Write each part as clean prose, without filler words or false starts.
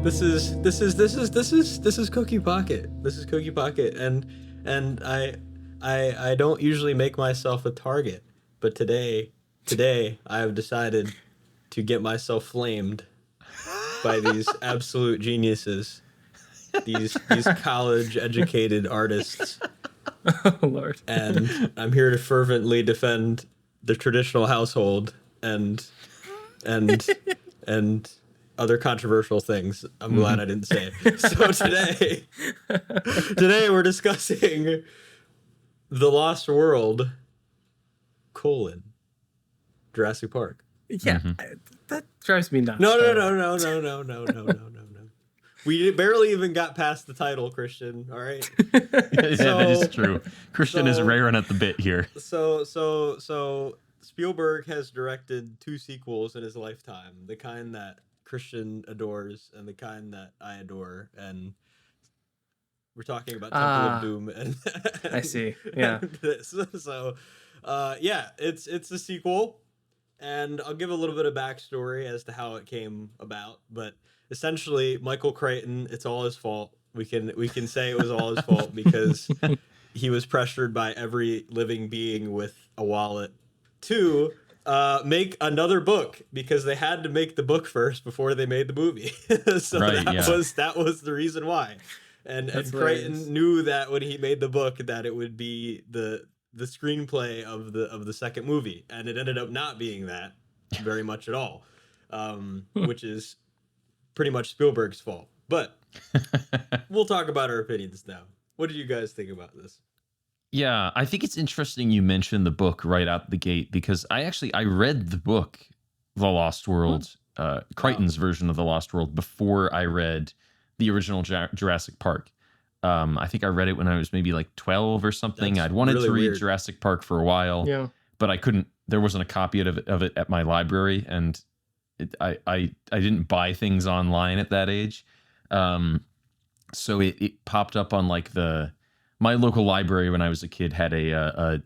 This is Cookie Pocket. This is Cookie Pocket, and I don't usually make myself a target, but today I have decided to get myself flamed by these absolute geniuses, these college educated artists. Oh Lord. And I'm here to fervently defend the traditional household and other controversial things. I'm glad I didn't say it. So today we're discussing The Lost World, Jurassic Park. Yeah, that drives me nuts. No. We barely even got past the title, Christian. All right. That is true. Christian is raring at the bit here. So Spielberg has directed 2 sequels in his lifetime, the kind that Christian adores and the kind that I adore, and we're talking about Temple of Doom. And I see. Yeah. So, it's a sequel, and I'll give a little bit of backstory as to how it came about, but essentially, Michael Crichton, it's all his fault. We can say it was all his fault because he was pressured by every living being with a wallet to make another book because they had to make the book first before they made the movie. So that was the reason why. And Crichton knew that when he made the book that it would be the screenplay of the second movie, and it ended up not being that very much at all, which is pretty much Spielberg's fault. But we'll talk about our opinions now. What did you guys think about this? Yeah, I think it's interesting you mentioned the book right out the gate, because I read the book, The Lost World, Crichton's version of The Lost World, before I read the original Jurassic Park. I think I read it when I was maybe like 12 or something. I'd wanted to read Jurassic Park for a while, but I couldn't. There wasn't a copy of it at my library, and I didn't buy things online at that age. So it popped up on like my local library when I was a kid had a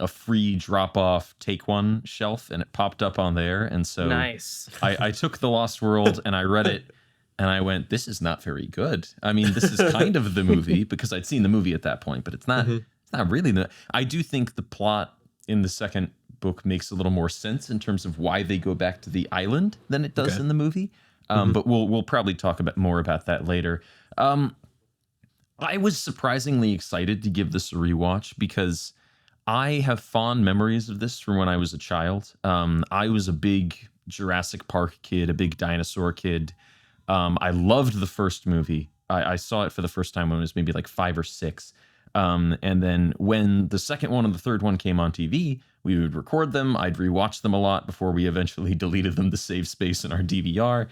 free drop-off take one shelf, and it popped up on there. And so nice. I took The Lost World and I read it, and I went, this is not very good. I mean, this is kind of the movie because I'd seen the movie at that point, but it's not it's not really I do think the plot in the second book makes a little more sense in terms of why they go back to the island than it does in the movie. But we'll probably talk more about that later. I was surprisingly excited to give this a rewatch because I have fond memories of this from when I was a child. I was a big Jurassic Park kid, a big dinosaur kid. I loved the first movie. I saw it for the first time when I was maybe like 5 or 6. And then when the second one and the third one came on TV, we would record them. I'd rewatch them a lot before we eventually deleted them to save space in our DVR.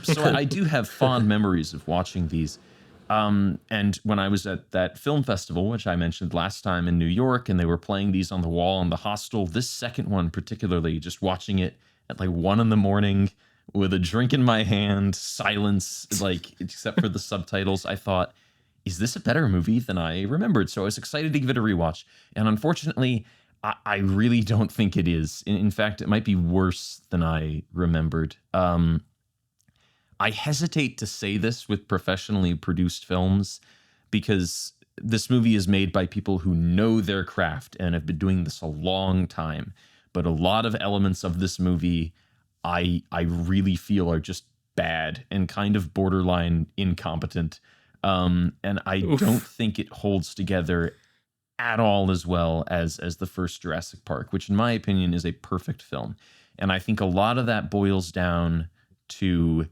So I do have fond memories of watching these. And when I was at that film festival, which I mentioned last time in New York, and they were playing these on the wall in the hostel, this second one particularly, just watching it at like 1 a.m. with a drink in my hand, silence, like except for the subtitles, I thought, is this a better movie than I remembered? So I was excited to give it a rewatch. And unfortunately, I really don't think it is. In fact, it might be worse than I remembered. I hesitate to say this with professionally produced films because this movie is made by people who know their craft and have been doing this a long time. But a lot of elements of this movie I really feel are just bad and kind of borderline incompetent. And I don't think it holds together at all as well as the first Jurassic Park, which in my opinion is a perfect film. And I think a lot of that boils down to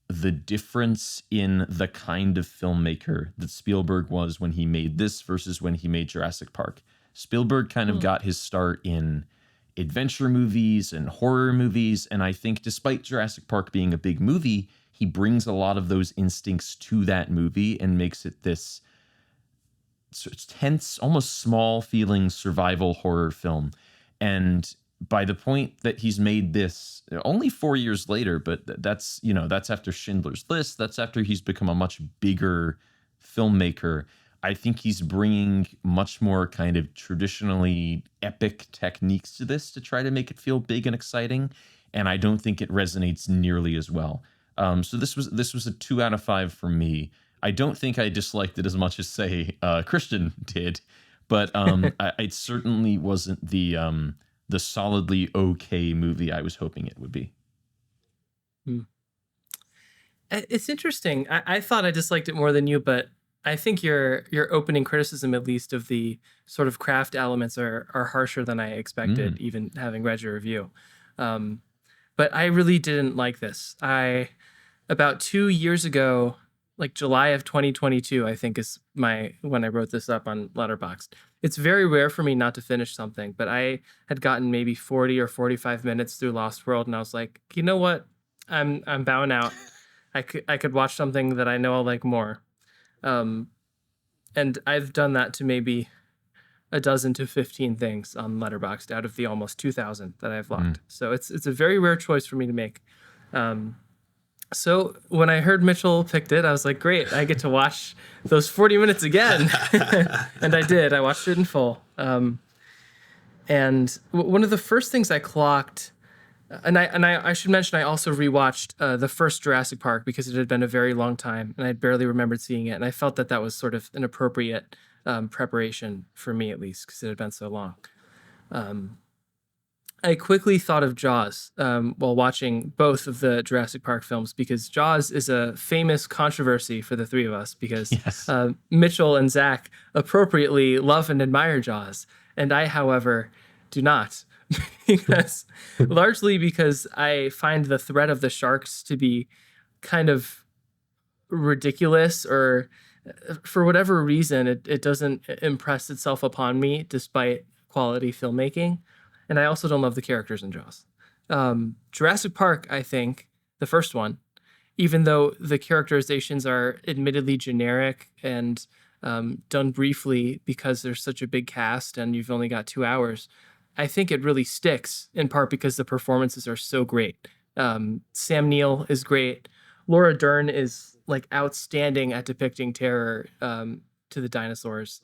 the difference in the kind of filmmaker that Spielberg was when he made this versus when he made Jurassic Park. Spielberg kind of got his start in adventure movies and horror movies, and I think despite Jurassic Park being a big movie, he brings a lot of those instincts to that movie and makes it this tense, almost small feeling survival horror film. And by the point that he's made this only 4 years later, but that's after Schindler's List, that's after he's become a much bigger filmmaker. I think he's bringing much more kind of traditionally epic techniques to this to try to make it feel big and exciting. And I don't think it resonates nearly as well. So this was a 2 out of 5 for me. I don't think I disliked it as much as say Christian did, but it certainly wasn't the solidly okay movie I was hoping it would be. It's interesting. I thought I disliked it more than you, but I think your opening criticism, at least of the sort of craft elements, are harsher than I expected, even having read your review. But I really didn't like this. About 2 years ago, like July of 2022, I think is when I wrote this up on Letterboxd. It's very rare for me not to finish something, but I had gotten maybe 40 or 45 minutes through Lost World, and I was like, you know what? I'm bowing out. I could watch something that I know I'll like more. And I've done that to maybe a dozen to 15 things on Letterboxd out of the almost 2,000 that I've logged. So it's a very rare choice for me to make. So when I heard Mitchell picked it, I was like, great, I get to watch those 40 minutes again. And I did. I watched it in full. And one of the first things I clocked, and I should mention, I also rewatched the first Jurassic Park because it had been a very long time and I barely remembered seeing it. And I felt that was sort of an appropriate preparation for me, at least, because it had been so long. I quickly thought of Jaws while watching both of the Jurassic Park films, because Jaws is a famous controversy for the three of us, because Yes. Mitchell and Zach appropriately love and admire Jaws. And I, however, do not. Largely because I find the threat of the sharks to be kind of ridiculous, or for whatever reason, it doesn't impress itself upon me despite quality filmmaking. And I also don't love the characters in Jaws. Jurassic Park, I think, the first one, even though the characterizations are admittedly generic and done briefly because there's such a big cast and you've only got 2 hours, I think it really sticks, in part because the performances are so great. Sam Neill is great. Laura Dern is like outstanding at depicting terror to the dinosaurs.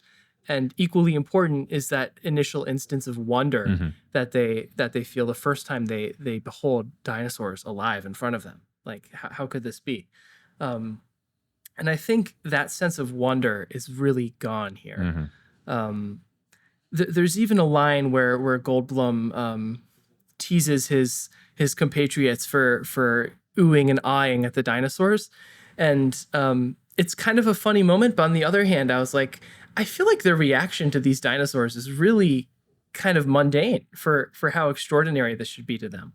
And equally important is that initial instance of wonder that they feel the first time they behold dinosaurs alive in front of them. Like, how could this be? And I think that sense of wonder is really gone here. There's even a line where Goldblum teases his compatriots for oohing and aahing at the dinosaurs, and it's kind of a funny moment. But on the other hand, I was like, I feel like their reaction to these dinosaurs is really kind of mundane for how extraordinary this should be to them.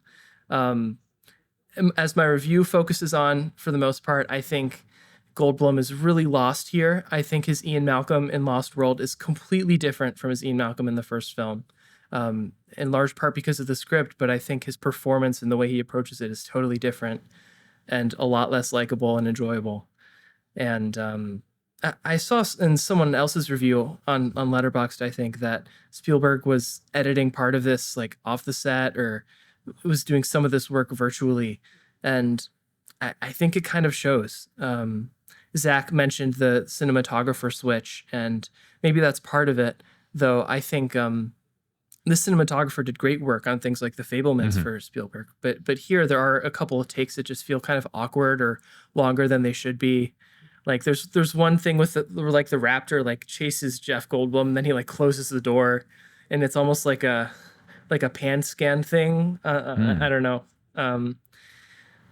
As my review focuses on, for the most part, I think Goldblum is really lost here. I think his Ian Malcolm in Lost World is completely different from his Ian Malcolm in the first film, in large part because of the script, but I think his performance and the way he approaches it is totally different and a lot less likable and enjoyable. And I saw in someone else's review on Letterboxd, I think, that Spielberg was editing part of this like off the set, or was doing some of this work virtually. And I think it kind of shows. Zach mentioned the cinematographer switch, and maybe that's part of it, though I think the cinematographer did great work on things like The Fabelmans for Spielberg. But here there are a couple of takes that just feel kind of awkward or longer than they should be. Like there's one thing with the raptor like chases Jeff Goldblum, and then he like closes the door, and it's almost like a pan scan thing. I don't know.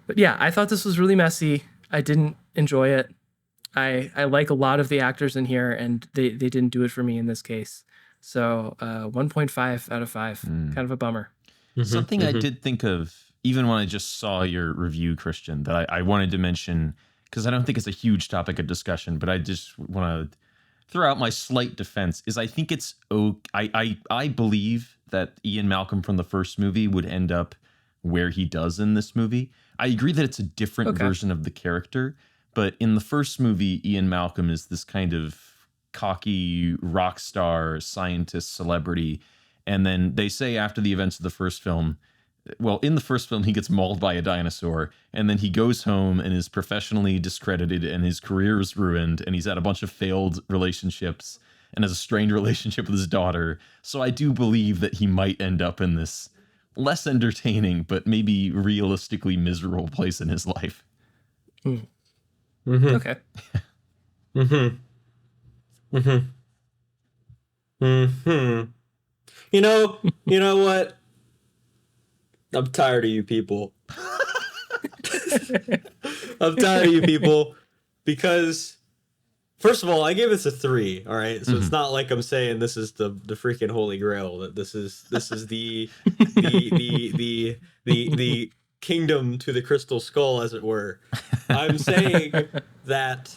But yeah, I thought this was really messy. I didn't enjoy it. I like a lot of the actors in here, and they didn't do it for me in this case. So 1.5 out of 5, kind of a bummer. Something I did think of, even when I just saw your review, Christian, that I wanted to mention, because I don't think it's a huge topic of discussion, but I just want to throw out my slight defense, is I think it's I believe that Ian Malcolm from the first movie would end up where he does in this movie. I agree that it's a different version of the character, but in the first movie, Ian Malcolm is this kind of cocky rock star, scientist, celebrity. And then they say after the events of the first film, well, in the first film, he gets mauled by a dinosaur, and then he goes home and is professionally discredited, and his career is ruined, and he's had a bunch of failed relationships and has a strained relationship with his daughter. So I do believe that he might end up in this less entertaining, but maybe realistically miserable place in his life. Mm-hmm. Okay. Mm-hmm. Mm-hmm. Mm-hmm. You know what? I'm tired of you people. I'm tired of you people because first of all, I gave this a 3. All right, so it's not like I'm saying this is the freaking holy grail. That this is the kingdom to the crystal skull, as it were. I'm saying that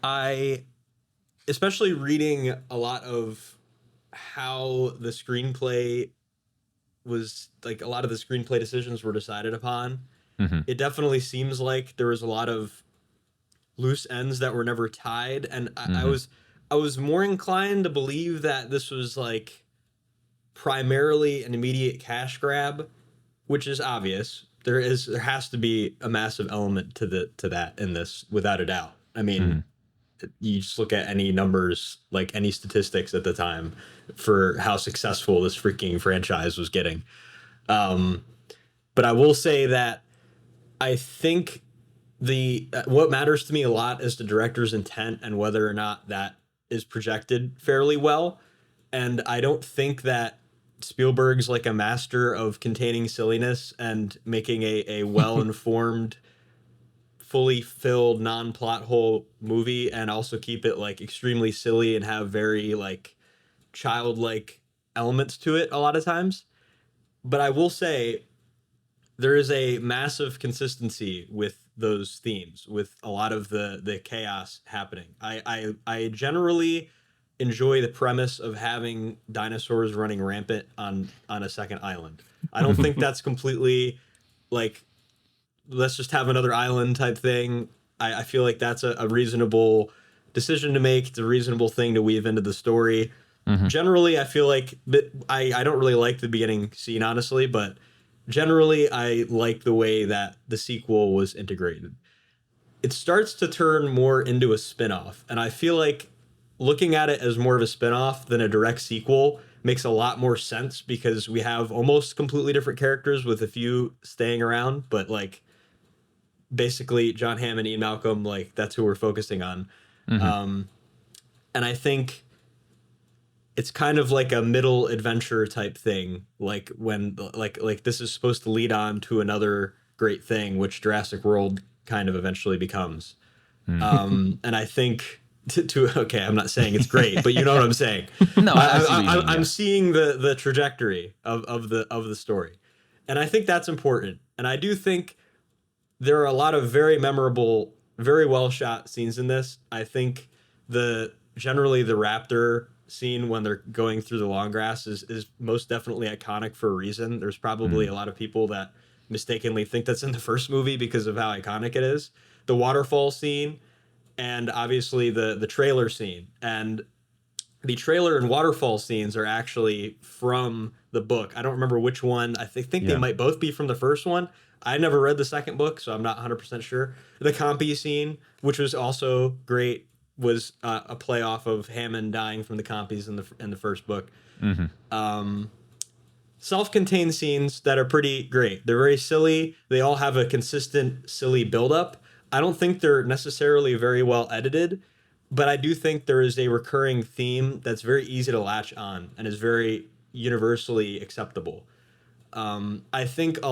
I, especially reading a lot of how the screenplay was like, a lot of the screenplay decisions were decided upon. Mm-hmm. It definitely seems like there was a lot of loose ends that were never tied, and I was more inclined to believe that this was like primarily an immediate cash grab, which is obvious. There has to be a massive element to that in this, without a doubt. I mean, you just look at any numbers, like any statistics at the time for how successful this freaking franchise was getting. But I will say that I think what matters to me a lot is the director's intent and whether or not that is projected fairly well. And I don't think that Spielberg's like a master of containing silliness and making a well-informed, fully filled, non-plot hole movie, and also keep it like extremely silly and have very like childlike elements to it a lot of times. But I will say there is a massive consistency with those themes, with a lot of the chaos happening. I generally enjoy the premise of having dinosaurs running rampant on a second island. I don't think that's completely like, let's just have another island type thing. I feel like that's a reasonable decision to make. It's a reasonable thing to weave into the story. Generally, I feel like I don't really like the beginning scene, honestly, but generally I like the way that the sequel was integrated. It starts to turn more into a spin-off, and I feel like looking at it as more of a spin-off than a direct sequel makes a lot more sense, because we have almost completely different characters with a few staying around, but like basically John Hamm and Ian Malcolm, like that's who we're focusing on. And I think it's kind of like a middle adventure type thing, like when like this is supposed to lead on to another great thing, which Jurassic World kind of eventually becomes. And I think okay, I'm not saying it's great, but you know what I'm saying. No, I'm seeing the trajectory of the story, and I think that's important. And I do think there are a lot of very memorable, very well shot scenes in this. I think generally the raptor scene when they're going through the long grass is most definitely iconic for a reason. There's probably a lot of people that mistakenly think that's in the first movie because of how iconic it is. The waterfall scene, and obviously the trailer scene. And the trailer and waterfall scenes are actually from the book. I don't remember which one. I think they might both be from the first one. I never read the second book, so I'm not 100% sure. The Compy scene, which was also great, was a play off of Hammond dying from the Compies in the first book. Self-contained scenes that are pretty great. They're very silly. They all have a consistent silly buildup. I don't think they're necessarily very well edited, but I do think there is a recurring theme that's very easy to latch on and is very universally acceptable. I think there's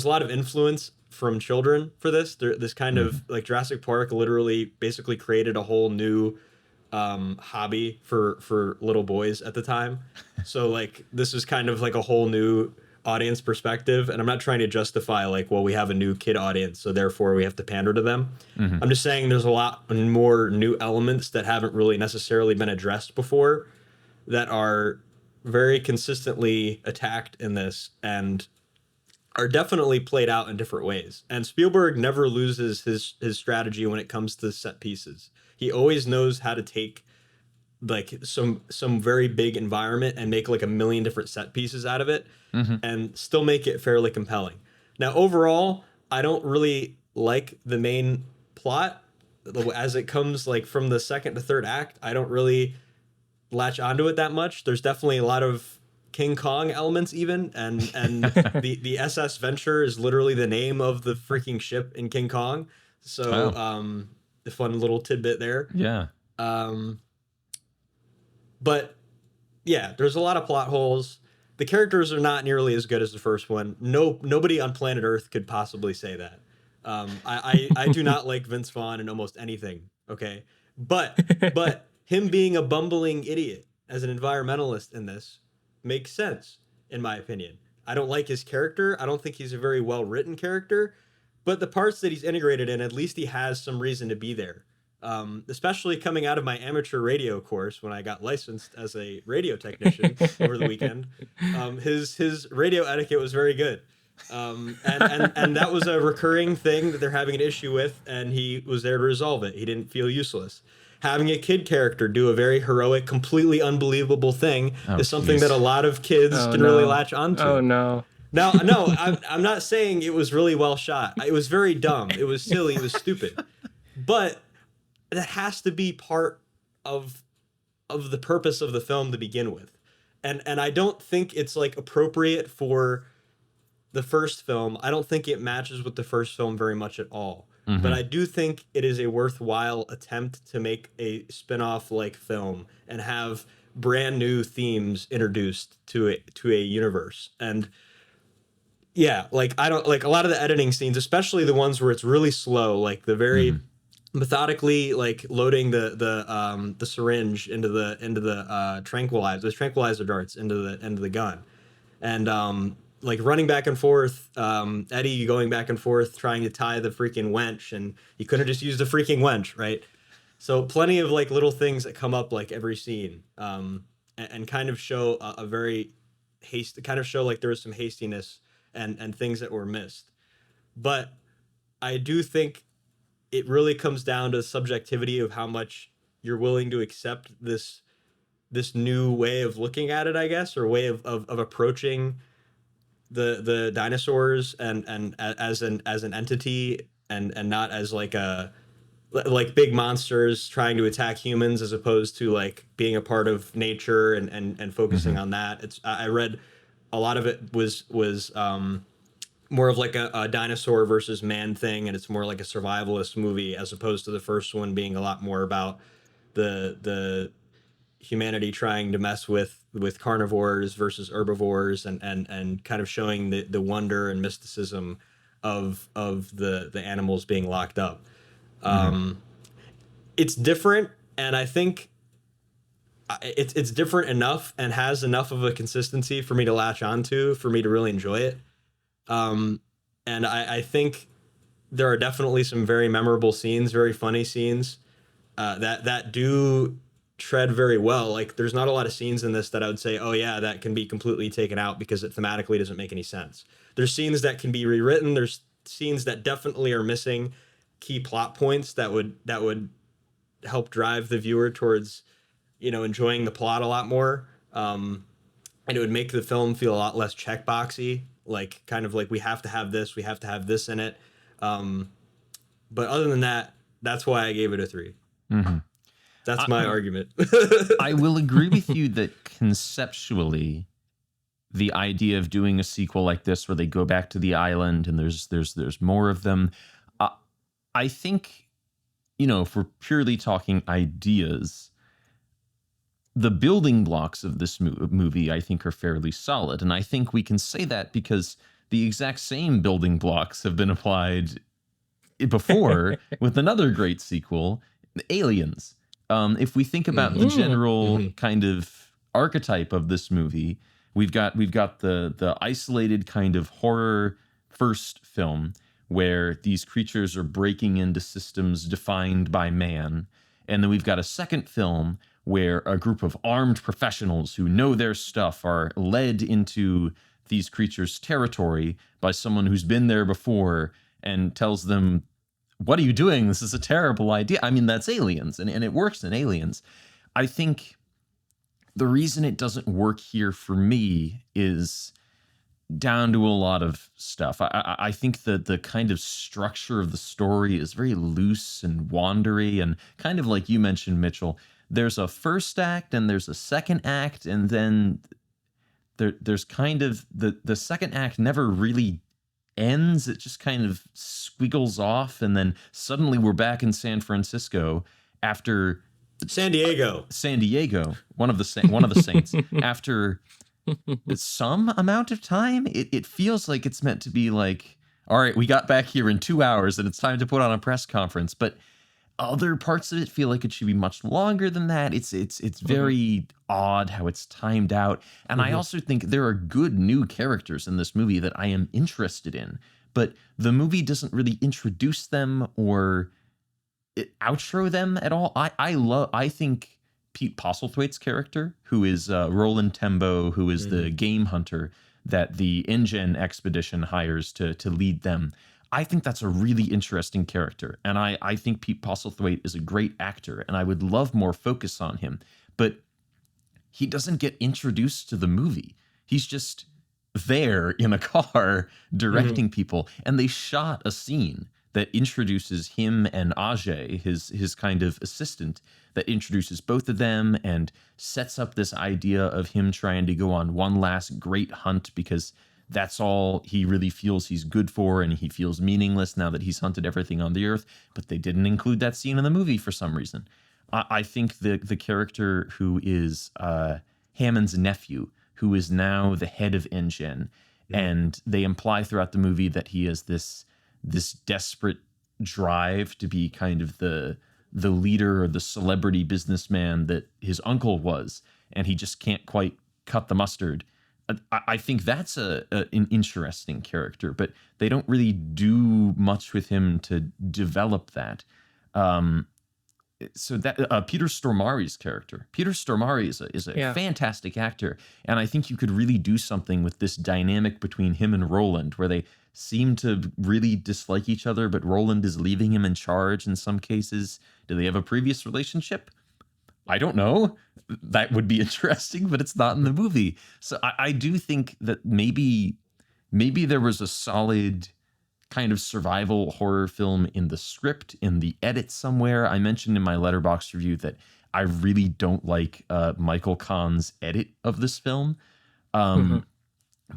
a lot of influence from children for this. This kind of like Jurassic Park literally basically created a whole new hobby for little boys at the time. So like this is kind of like a whole new audience perspective, and I'm not trying to justify like, well, we have a new kid audience, so therefore we have to pander to them. I'm just saying there's a lot more new elements that haven't really necessarily been addressed before that are very consistently attacked in this and are definitely played out in different ways. And Spielberg never loses his strategy when it comes to set pieces. He always knows how to take like some very big environment and make like a million different set pieces out of it and still make it fairly compelling. Now, overall, I don't really like the main plot as it comes like from the second to third act. I don't really latch onto it that much. There's definitely a lot of King Kong elements even, and the SS Venture is literally the name of the freaking ship in King Kong. So the fun little tidbit there. Yeah. But yeah, there's a lot of plot holes. The characters are not nearly as good as the first one. Nobody on planet Earth could possibly say that. I do not like Vince Vaughn in almost anything. Okay, but him being a bumbling idiot as an environmentalist in this makes sense in my opinion. I don't like his character. I don't think he's a very well written character, but the parts that he's integrated in, at least he has some reason to be there. Especially coming out of my amateur radio course when I got licensed as a radio technician over the weekend. His radio etiquette was very good. And that was a recurring thing that they're having an issue with, and he was there to resolve it. He didn't feel useless. Having a kid character do a very heroic, completely unbelievable thing is something that a lot of kids can really latch onto. Oh, no. No, I'm not saying it was really well shot. It was very dumb. It was silly. It was stupid. But that has to be part of the purpose of the film to begin with. And I don't think it's like appropriate for the first film. I don't think it matches with the first film very much at all. Mm-hmm. But I do think it is a worthwhile attempt to make a spin-off like film and have brand new themes introduced to a universe. And yeah, like I don't like a lot of the editing scenes, especially the ones where it's really slow, like the very methodically like loading the syringe into the tranquilizer darts into the gun, and like running back and forth, Eddie going back and forth trying to tie the freaking wench, and he couldn't just use the freaking wench, right? So plenty of like little things that come up like every scene, and kind of show a very kind of show like there was some hastiness and things that were missed. But I do think it really comes down to the subjectivity of how much you're willing to accept this new way of looking at it, I guess, or way of approaching the dinosaurs and as an entity and not as like big monsters trying to attack humans, as opposed to like being a part of nature and focusing on that. I read a lot of it was more of like a dinosaur versus man thing, and it's more like a survivalist movie as opposed to the first one being a lot more about the humanity trying to mess with carnivores versus herbivores and kind of showing the wonder and mysticism of the animals being locked up. It's different, and I think it's different enough and has enough of a consistency for me to latch onto, for me to really enjoy it. And I think there are definitely some very memorable scenes, very funny scenes, that do tread very well. Like there's not a lot of scenes in this that I would say, oh yeah, that can be completely taken out because it thematically doesn't make any sense. There's scenes that can be rewritten. There's scenes that definitely are missing key plot points that would help drive the viewer towards, enjoying the plot a lot more. And it would make the film feel a lot less checkboxy, like kind of like we have to have this in it. But other than that, that's why I gave it a 3. Mm-hmm. That's my argument. I will agree with you that conceptually, the idea of doing a sequel like this where they go back to the island and there's more of them, I think, if we're purely talking ideas, the building blocks of this movie, I think, are fairly solid. And I think we can say that because the exact same building blocks have been applied before with another great sequel, Aliens. If we think about the general kind of archetype of this movie, we've got the isolated kind of horror first film where these creatures are breaking into systems defined by man. And then we've got a second film where a group of armed professionals who know their stuff are led into these creatures' territory by someone who's been there before and tells them, what are you doing? This is a terrible idea. I mean, that's Aliens, and it works in Aliens. I think the reason it doesn't work here for me is down to a lot of stuff. I think that the kind of structure of the story is very loose and wandery, and kind of like you mentioned, Mitchell, there's a first act and there's a second act, and then there's kind of the second act never really ends. It just kind of squiggles off, and then suddenly we're back in San Francisco after San Diego, one of the saints. After some amount of time, it feels like it's meant to be like, all right, we got back here in 2 hours and it's time to put on a press conference. But other parts of it feel like it should be much longer than that. It's very odd how it's timed out. And I also think there are good new characters in this movie that I am interested in, but the movie doesn't really introduce them or outro them at all. I think Pete Postlethwaite's character, who is Roland Tembo, who is the game hunter that the InGen expedition hires to lead them, I think that's a really interesting character. And I think Pete Postlethwaite is a great actor, and I would love more focus on him. But he doesn't get introduced to the movie. He's just there in a car directing people. And they shot a scene that introduces him and Ajay, his kind of assistant, that introduces both of them and sets up this idea of him trying to go on one last great hunt because that's all he really feels he's good for, and he feels meaningless now that he's hunted everything on the earth. But they didn't include that scene in the movie for some reason. I think the character who is Hammond's nephew, who is now the head of InGen, and they imply throughout the movie that he has this desperate drive to be kind of the leader or the celebrity businessman that his uncle was, and he just can't quite cut the mustard. I think that's an interesting character, but they don't really do much with him to develop that. So that Peter Stormare's character, Peter Stormare is a fantastic actor, and I think you could really do something with this dynamic between him and Roland, where they seem to really dislike each other, but Roland is leaving him in charge in some cases. Do they have a previous relationship? I don't know. That would be interesting, but it's not in the movie. So I do think that maybe there was a solid kind of survival horror film in the script, in the edit somewhere. I mentioned in my Letterboxd review that I really don't like Michael Kahn's edit of this film.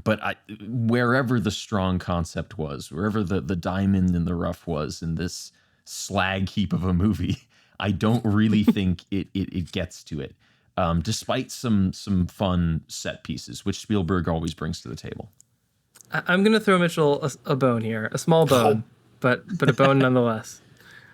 But wherever the strong concept was, wherever the diamond in the rough was in this slag heap of a movie, I don't really think it gets to it, despite some fun set pieces, which Spielberg always brings to the table. I'm going to throw Mitchell a bone here, a small bone, but a bone nonetheless.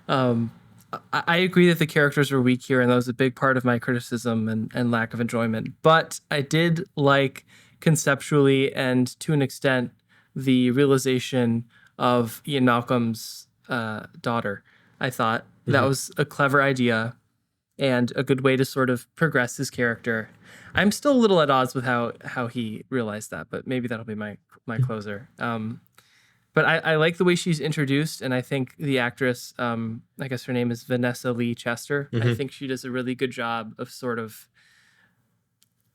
I agree that the characters were weak here, and that was a big part of my criticism and lack of enjoyment. But I did like conceptually and to an extent the realization of Ian Malcolm's daughter. I thought that was a clever idea and a good way to sort of progress his character. I'm still a little at odds with how he realized that, but maybe that'll be my closer. But I like the way she's introduced, and I think the actress, I guess her name is Vanessa Lee Chester. I think she does a really good job of sort of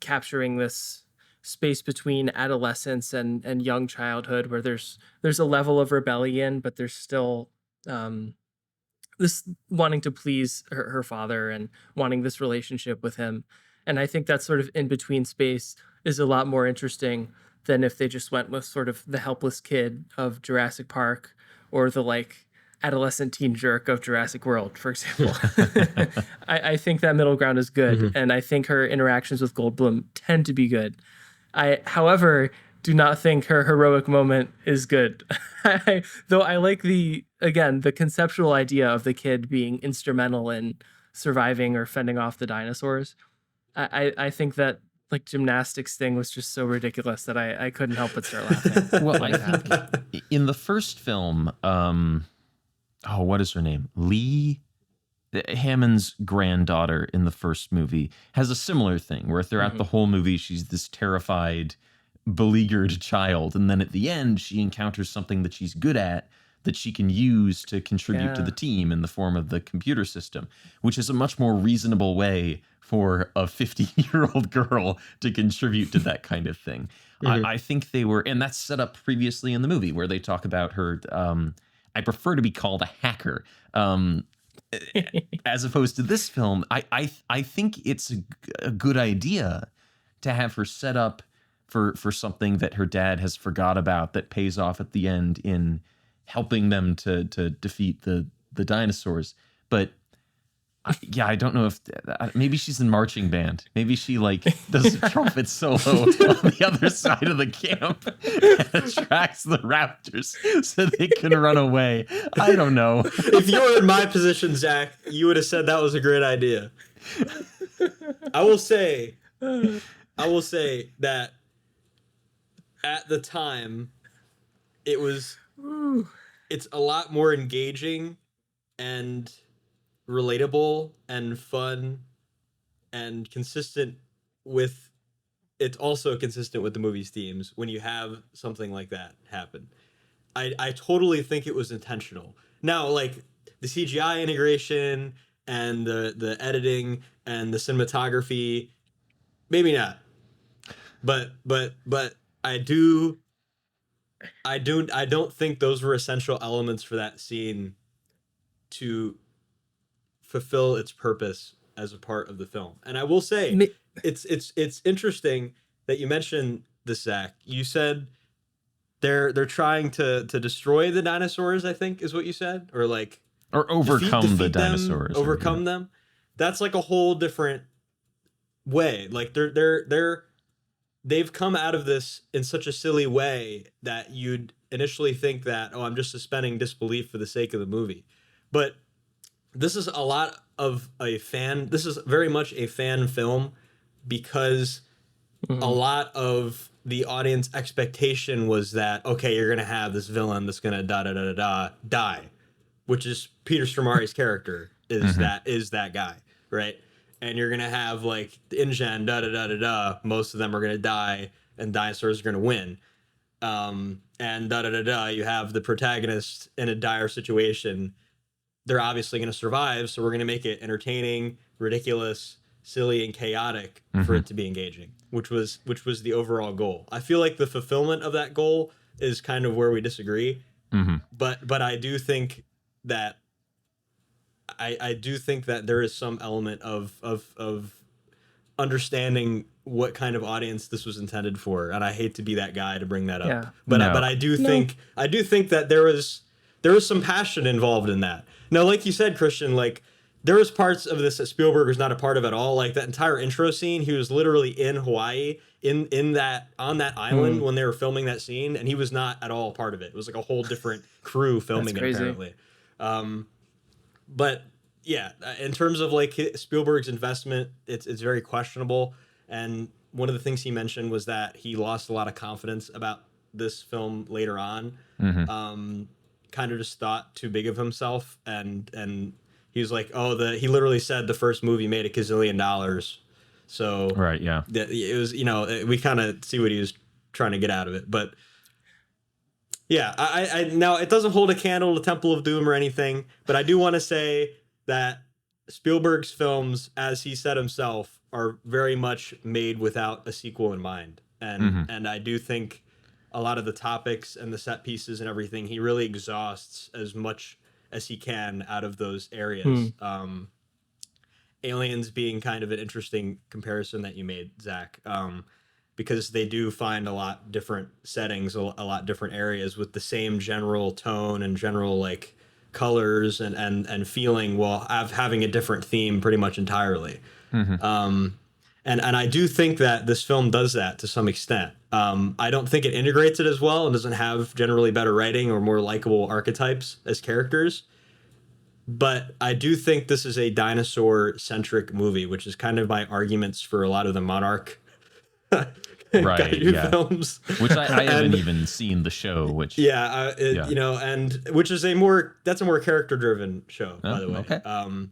capturing this space between adolescence and young childhood, where there's a level of rebellion, but there's still this wanting to please her father and wanting this relationship with him. And I think that sort of in-between space is a lot more interesting than if they just went with sort of the helpless kid of Jurassic Park or the like adolescent teen jerk of Jurassic World, for example. I think that middle ground is good. And I think her interactions with Goldblum tend to be good. I, however, do not think her heroic moment is good. Though I like the conceptual idea of the kid being instrumental in surviving or fending off the dinosaurs. I think that like gymnastics thing was just so ridiculous that I couldn't help but start laughing. Well, I think in the first film, what is her name? Lee, Hammond's granddaughter in the first movie, has a similar thing where throughout the whole movie, she's this terrified, beleaguered child. And then at the end, she encounters something that she's good at that she can use to contribute to the team in the form of the computer system, which is a much more reasonable way for a 15-year-old girl to contribute to that kind of thing. I think they were, and that's set up previously in the movie where they talk about her. I prefer to be called a hacker. As opposed to this film, I think it's a good idea to have her set up for something that her dad has forgot about that pays off at the end in helping them to defeat the dinosaurs. But I don't know if maybe she's in marching band. Maybe she like does a trumpet solo on the other side of the camp and attracts the raptors so they can run away. I don't know. If you were in my position, Zach, you would have said that was a great idea. I will say that at the time, it's a lot more engaging and relatable and fun and consistent with, it's also consistent with the movie's themes when you have something like that happen. I totally think it was intentional. Now, like the CGI integration and the editing and the cinematography, maybe not. But I don't think those were essential elements for that scene to fulfill its purpose as a part of the film. And I will say, it's interesting that you mentioned this, Zach. You said they're trying to destroy the dinosaurs, I think is what you said, or like or overcome defeat the dinosaurs, them, overcome them. That's like a whole different way. Like they've come out of this in such a silly way that you'd initially think that, oh, I'm just suspending disbelief for the sake of the movie. But this is this is very much a fan film because a lot of the audience expectation was that, okay, you're going to have this villain that's going to die, which is Peter Stormare's character is that guy, right? And you're going to have like the InGen, most of them are going to die and dinosaurs are going to win. And you have the protagonist in a dire situation. They're obviously going to survive, so we're going to make it entertaining, ridiculous, silly, and chaotic for it to be engaging, which was the overall goal. I feel like the fulfillment of that goal is kind of where we disagree. But I do think that there is some element of understanding what kind of audience this was intended for, and I hate to be that guy to bring that up. Yeah. But I do think that there was some passion involved in that. Now, like you said, Christian, like there was parts of this that Spielberg was not a part of at all. Like that entire intro scene, he was literally in Hawaii on that island when they were filming that scene, and he was not at all part of it. It was like a whole different crew filming it apparently. But yeah, in terms of like Spielberg's investment, it's very questionable. And one of the things he mentioned was that he lost a lot of confidence about this film later on. Kind of just thought too big of himself, and he was like, he literally said the first movie made $1 gazillion. So right, yeah, it was, we kind of see what he was trying to get out of it. But yeah, I now it doesn't hold a candle to Temple of Doom or anything, but I do want to say that Spielberg's films, as he said himself, are very much made without a sequel in mind. And I do think a lot of the topics and the set pieces and everything, he really exhausts as much as he can out of those areas. Aliens being kind of an interesting comparison that you made, Zach, because they do find a lot different settings, a lot different areas with the same general tone and general like colors and feeling, while having a different theme pretty much entirely. And I do think that this film does that to some extent. I don't think it integrates it as well and doesn't have generally better writing or more likable archetypes as characters. But I do think this is a dinosaur-centric movie, which is kind of my arguments for a lot of the Monarch films. Which I haven't even seen the show. Which and which is a more character-driven show, by the way. Okay.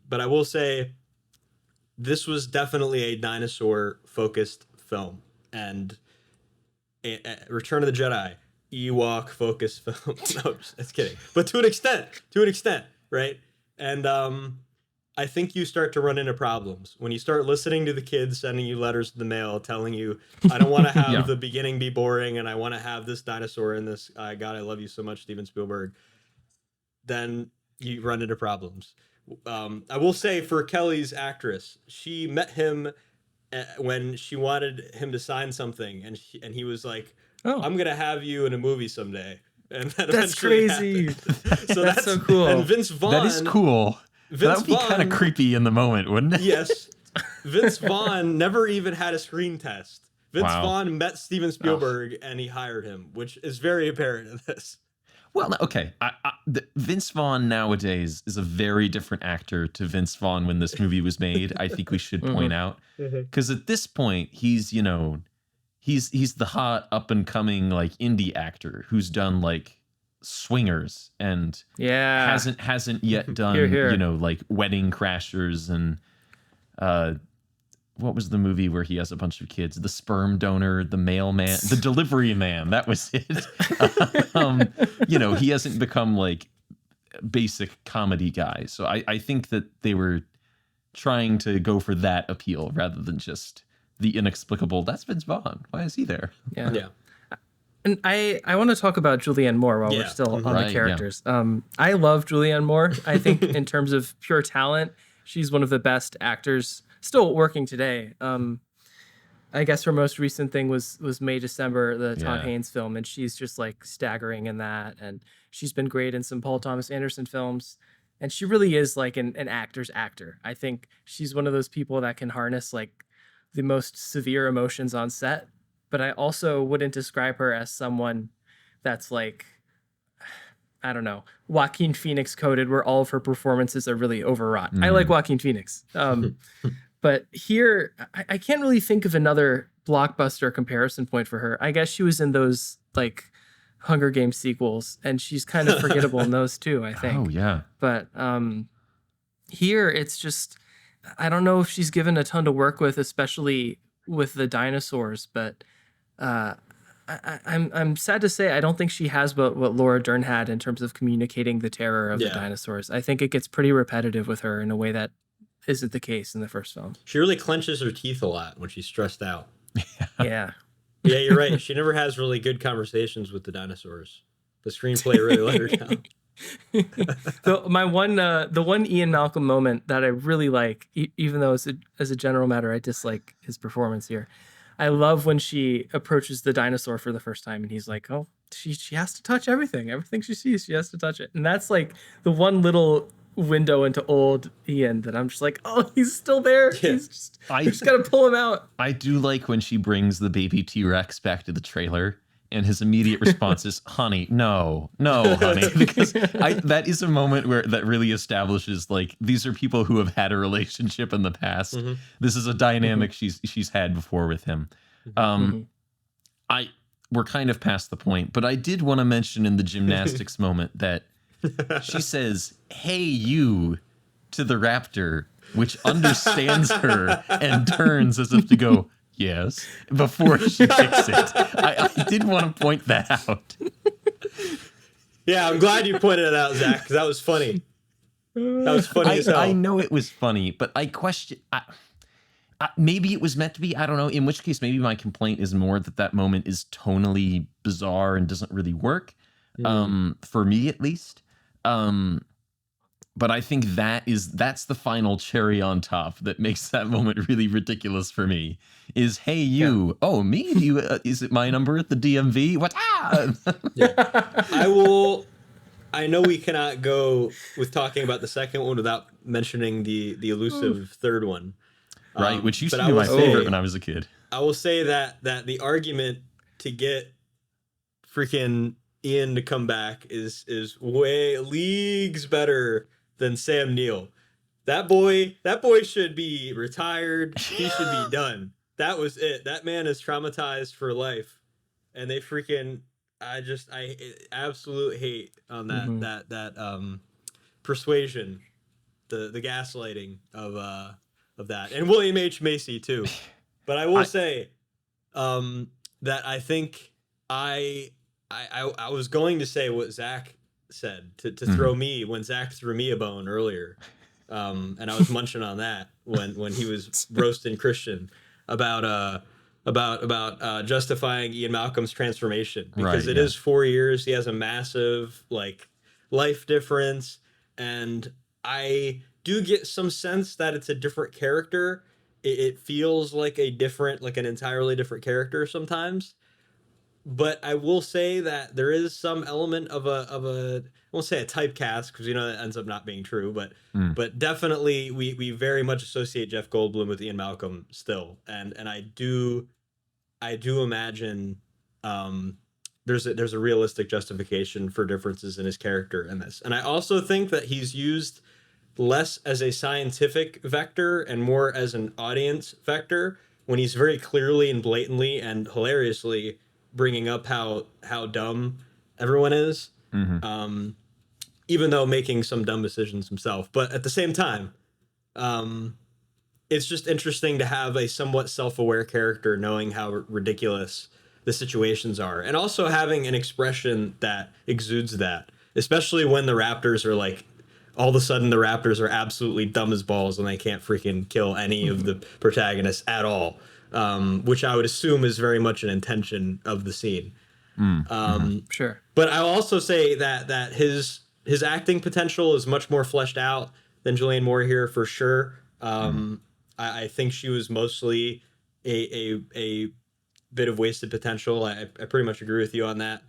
But I will say, this was definitely a dinosaur-focused film, and a Return of the Jedi Ewok-focused film. No, just kidding. But to an extent, right? And I think you start to run into problems when you start listening to the kids sending you letters in the mail telling you, I don't want to have the beginning be boring, and I want to have this dinosaur in this. God, I love you so much, Steven Spielberg. Then you run into problems. I will say, for Kelly's actress, she met him when she wanted him to sign something, and he was like, Oh, "I'm gonna have you in a movie someday," and that that's eventually crazy. happened. So That's so cool. And Vince Vaughn. That is cool. That Vince would be kind of Vaughn- creepy in the moment, wouldn't it? Yes, Vince Vaughn never even had a screen test. Vince Wow. Vaughn met Steven Spielberg and he hired him, which is very apparent in this. Well, okay. Vince Vaughn nowadays is a very different actor to Vince Vaughn when this movie was made. I think we should point out, because at this point he's he's the hot up and coming like indie actor who's done like Swingers and Yeah. hasn't yet done Here. like Wedding Crashers and what was the movie where he has a bunch of kids? The Sperm Donor, the Mailman, the Delivery Man. That was it. He hasn't become like basic comedy guy. So I think that they were trying to go for that appeal rather than just the inexplicable. That's Vince Vaughn. Why is he there? Yeah. Yeah. And I want to talk about Julianne Moore while we're still on Right, the characters. I love Julianne Moore. I think in terms of pure talent, she's one of the best actors still working today. I guess her most recent thing was May December, the Todd Haynes film, and she's just like staggering in that. And she's been great in some Paul Thomas Anderson films. And she really is like an actor's actor. I think she's one of those people that can harness like the most severe emotions on set. But I also wouldn't describe her as someone that's like, I don't know, Joaquin Phoenix coded, where all of her performances are really overwrought. I like Joaquin Phoenix. But here, I can't really think of another blockbuster comparison point for her. I guess she was in those like Hunger Games sequels, and she's kind of forgettable in those too, I think. Oh, yeah. But here, it's just, I don't know if she's given a ton to work with, especially with the dinosaurs, but I'm sad to say I don't think she has what Laura Dern had in terms of communicating the terror of the dinosaurs. I think it gets pretty repetitive with her in a way that isn't the case in the first film. She really clenches her teeth a lot when she's stressed out. Yeah. Yeah, you're right. She never has really good conversations with the dinosaurs. The screenplay really let her down. The one Ian Malcolm moment that I really like, even though as a general matter I dislike his performance here. I love when she approaches the dinosaur for the first time and he's like, "Oh, she has to touch everything. Everything she sees, she has to touch it." And that's like the one little window into old Ian that I'm just like, "Oh, he's still there. Yeah. He's just you just gotta pull him out." I do like when she brings the baby T-Rex back to the trailer and his immediate response is, "Honey, no, honey," because that is a moment where that really establishes like these are people who have had a relationship in the past. This is a dynamic she's had before with him. We're kind of past the point, but I did want to mention in the gymnastics moment that she says, "Hey, you," to the raptor, which understands her and turns as if to go, "Yes," before she kicks it. I did want to point that out. Yeah, I'm glad you pointed it out, Zach, because that was funny. That was funny as hell. I know it was funny, but I question... maybe it was meant to be. I don't know. In which case, maybe my complaint is more that moment is tonally bizarre and doesn't really work, for me at least. But I think that's the final cherry on top that makes that moment really ridiculous for me. Is, "Hey, you." Yeah. "Oh, me? Do you? Is it my number at the DMV? What?" I know we cannot go with talking about the second one without mentioning the elusive third one. Right, which used to be my favorite when I was a kid. I will say that the argument to get freaking Ian to come back is way leagues better than Sam Neill. That boy should be retired. He should be done. That was it. That man is traumatized for life. And they freaking I absolute hate on that persuasion, the gaslighting of that. And William H. Macy too. But I will say that I think I was going to say what Zach said to throw me when Zach threw me a bone earlier, and I was munching on that when he was roasting Christian about justifying Ian Malcolm's transformation, because it is 4 years. He has a massive like life difference, and I do get some sense that it's a different character it feels like an entirely different character sometimes. But I will say that there is some element of I won't say a typecast, because that ends up not being true, but definitely we very much associate Jeff Goldblum with Ian Malcolm still, and I do imagine there's a realistic justification for differences in his character in this, and I also think that he's used less as a scientific vector and more as an audience vector when he's very clearly and blatantly and hilariously bringing up how dumb everyone is, even though making some dumb decisions himself. But at the same time, it's just interesting to have a somewhat self-aware character knowing how ridiculous the situations are, and also having an expression that exudes that, especially when the Raptors are like, all of a sudden the Raptors are absolutely dumb as balls and they can't freaking kill any of the protagonists at all. Which I would assume is very much an intention of the scene. Sure. But I'll also say that his acting potential is much more fleshed out than Julianne Moore here, for sure. I think she was mostly a bit of wasted potential. I pretty much agree with you on that.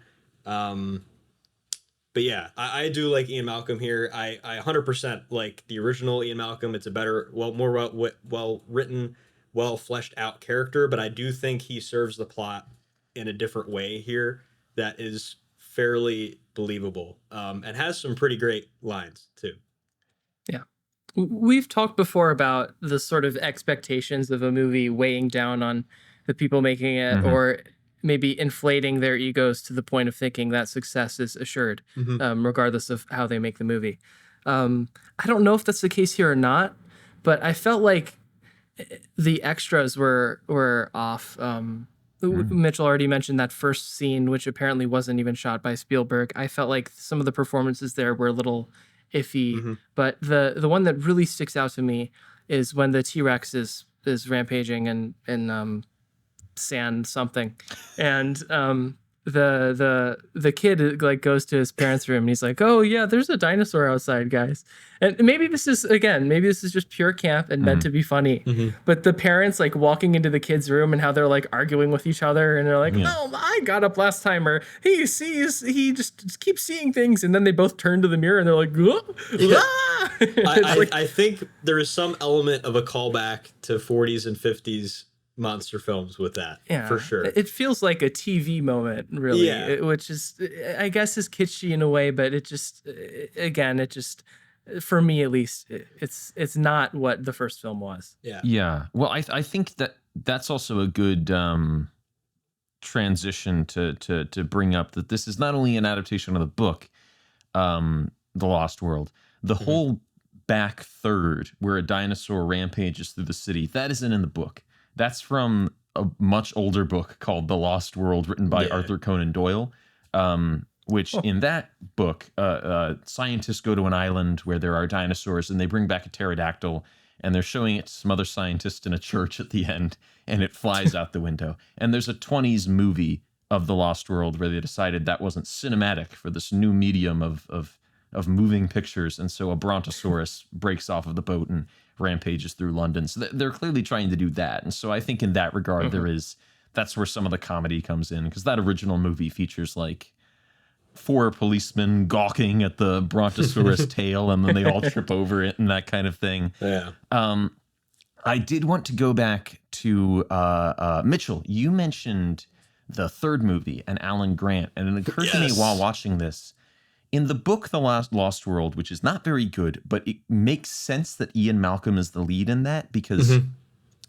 But yeah, I do like Ian Malcolm here. I 100% like the original Ian Malcolm. It's a better, more well written, well fleshed out character, but I do think he serves the plot in a different way here that is fairly believable, and has some pretty great lines too. Yeah. We've talked before about the sort of expectations of a movie weighing down on the people making it, or maybe inflating their egos to the point of thinking that success is assured, regardless of how they make the movie. I don't know if that's the case here or not, but I felt like the extras were off. Mitchell already mentioned that first scene, which apparently wasn't even shot by Spielberg. I felt like some of the performances there were a little iffy, but the one that really sticks out to me is when the T-Rex is rampaging and sand something, and the kid like goes to his parents' room and he's like, "Oh yeah, there's a dinosaur outside, guys." And maybe this is just pure camp and meant to be funny. But the parents like walking into the kid's room and how they're like arguing with each other, and they're like, "Oh, I got up last time," or he just keeps seeing things, and then they both turn to the mirror and they're like, "Ah!" I think there is some element of a callback to 40s and 50s monster films with that, for sure. It feels like a TV moment, really, which is, I guess, is kitschy in a way, but it just, for me at least, it's not what the first film was. Yeah. Well, I think that's also a good transition to bring up that this is not only an adaptation of the book, The Lost World. The whole back third where a dinosaur rampages through the city, that isn't in the book. That's from a much older book called The Lost World, written by Arthur Conan Doyle, which in that book, scientists go to an island where there are dinosaurs and they bring back a pterodactyl, and they're showing it to some other scientist in a church at the end, and it flies out the window. And there's a 20s movie of The Lost World where they decided that wasn't cinematic for this new medium of moving pictures, and so a brontosaurus breaks off of the boat and rampages through London. So they're clearly trying to do that. And so I think in that regard, that's where some of the comedy comes in, because that original movie features like 4 policemen gawking at the brontosaurus tail, and then they all trip over it and that kind of thing. Yeah. I did want to go back to Mitchell. You mentioned the third movie and Alan Grant, and it occurred to me while watching this, in the book, The Lost World, which is not very good, but it makes sense that Ian Malcolm is the lead in that, because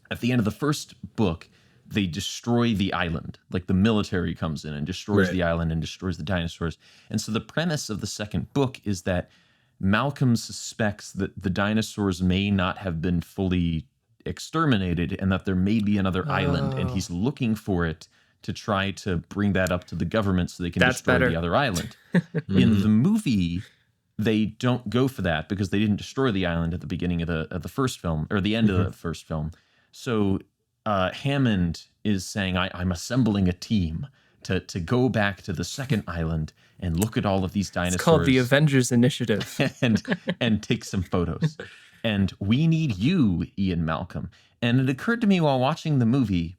at the end of the first book, they destroy the island. Like the military comes in and destroys the island and destroys the dinosaurs. And so the premise of the second book is that Malcolm suspects that the dinosaurs may not have been fully exterminated and that there may be another island, and he's looking for it to try to bring that up to the government so they can destroy the other island. In the movie, they don't go for that because they didn't destroy the island at the beginning of the first film, or the end of the first film. So Hammond is saying, I'm assembling a team to go back to the second island and look at all of these dinosaurs. It's called the Avengers Initiative. and take some photos. And we need you, Ian Malcolm. And it occurred to me while watching the movie,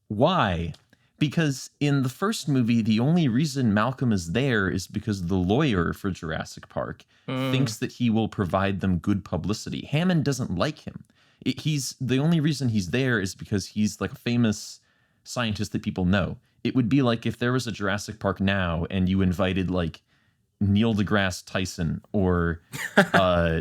why? Because in the first movie, the only reason Malcolm is there is because the lawyer for Jurassic Park thinks that he will provide them good publicity. Hammond doesn't like him. He's the only reason he's there is because he's like a famous scientist that people know. It would be like if there was a Jurassic Park now and you invited like Neil deGrasse Tyson or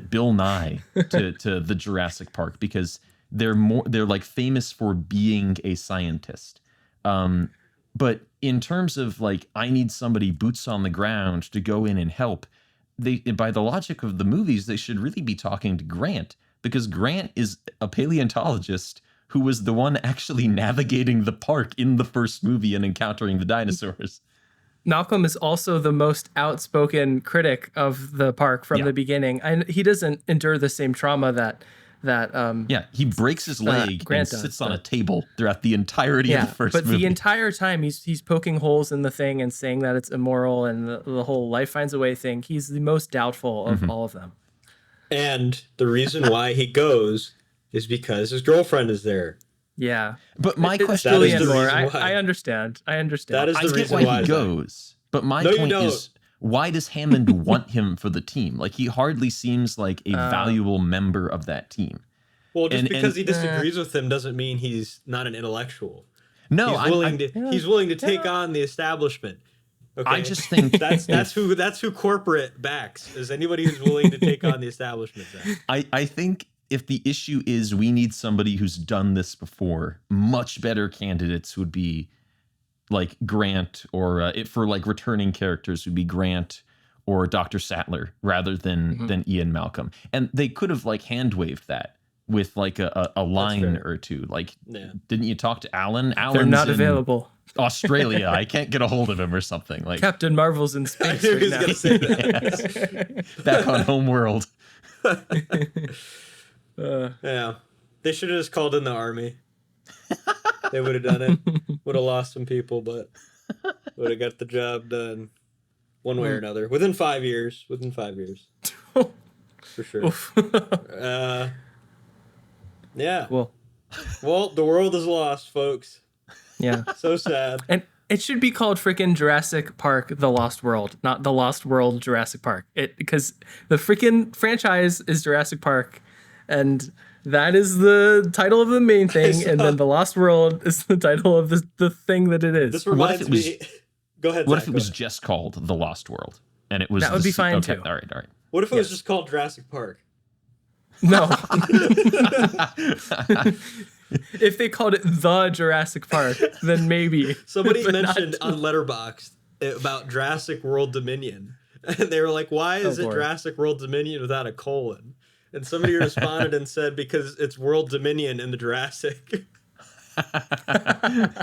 Bill Nye to the Jurassic Park, because they're like famous for being a scientist. But in terms of like, I need somebody boots on the ground to go in and help, by the logic of the movies, they should really be talking to Grant, because Grant is a paleontologist who was the one actually navigating the park in the first movie and encountering the dinosaurs. Malcolm is also the most outspoken critic of the park from the beginning. And he doesn't endure the same trauma that he breaks his leg and sits on a table throughout the entirety of the first movie. But the entire time he's poking holes in the thing and saying that it's immoral and the whole life finds a way thing. He's the most doubtful of all of them. And the reason why he goes is because his girlfriend is there. Yeah. But my question is Julianne Moore. I understand. That is the reason why he goes. But my point is, why does Hammond want him for the team? Like, he hardly seems like a valuable member of that team. Well, just because he disagrees with him doesn't mean he's not an intellectual. No, he's willing to take on the establishment. Okay? I just think that's who corporate backs, is anybody who's willing to take on the establishment. I think if the issue is we need somebody who's done this before, much better candidates would be like Grant, or for like returning characters would be Grant or Dr. Sattler rather than Ian Malcolm. And they could have like hand waved that with like a line or two. Like, didn't you talk to Alan? Alan's They're not available. Australia. I can't get a hold of him or something. Like Captain Marvel's in space right now. Gonna say that. Back on Homeworld. Yeah, they should have just called in the army. They would have done it. Would have lost some people, but would have got the job done one way or another within 5 years. For sure. Yeah. Cool. Well, the world is lost, folks. Yeah. So sad. And it should be called freaking Jurassic Park: The Lost World, not The Lost World Jurassic Park. Because the freaking franchise is Jurassic Park, and that is the title of the main thing, and then The Lost World is the title of the thing that it is. This reminds me. Go ahead. What Zach, if it was just called The Lost World, and it was that would be fine too. All right. What if it was just called Jurassic Park? No. If they called it The Jurassic Park, then maybe. Somebody mentioned on Letterboxd about Jurassic World Dominion, and they were like, "Why is it Jurassic World Dominion without a colon?" And somebody responded and said, "Because it's World Dominion in the Jurassic." And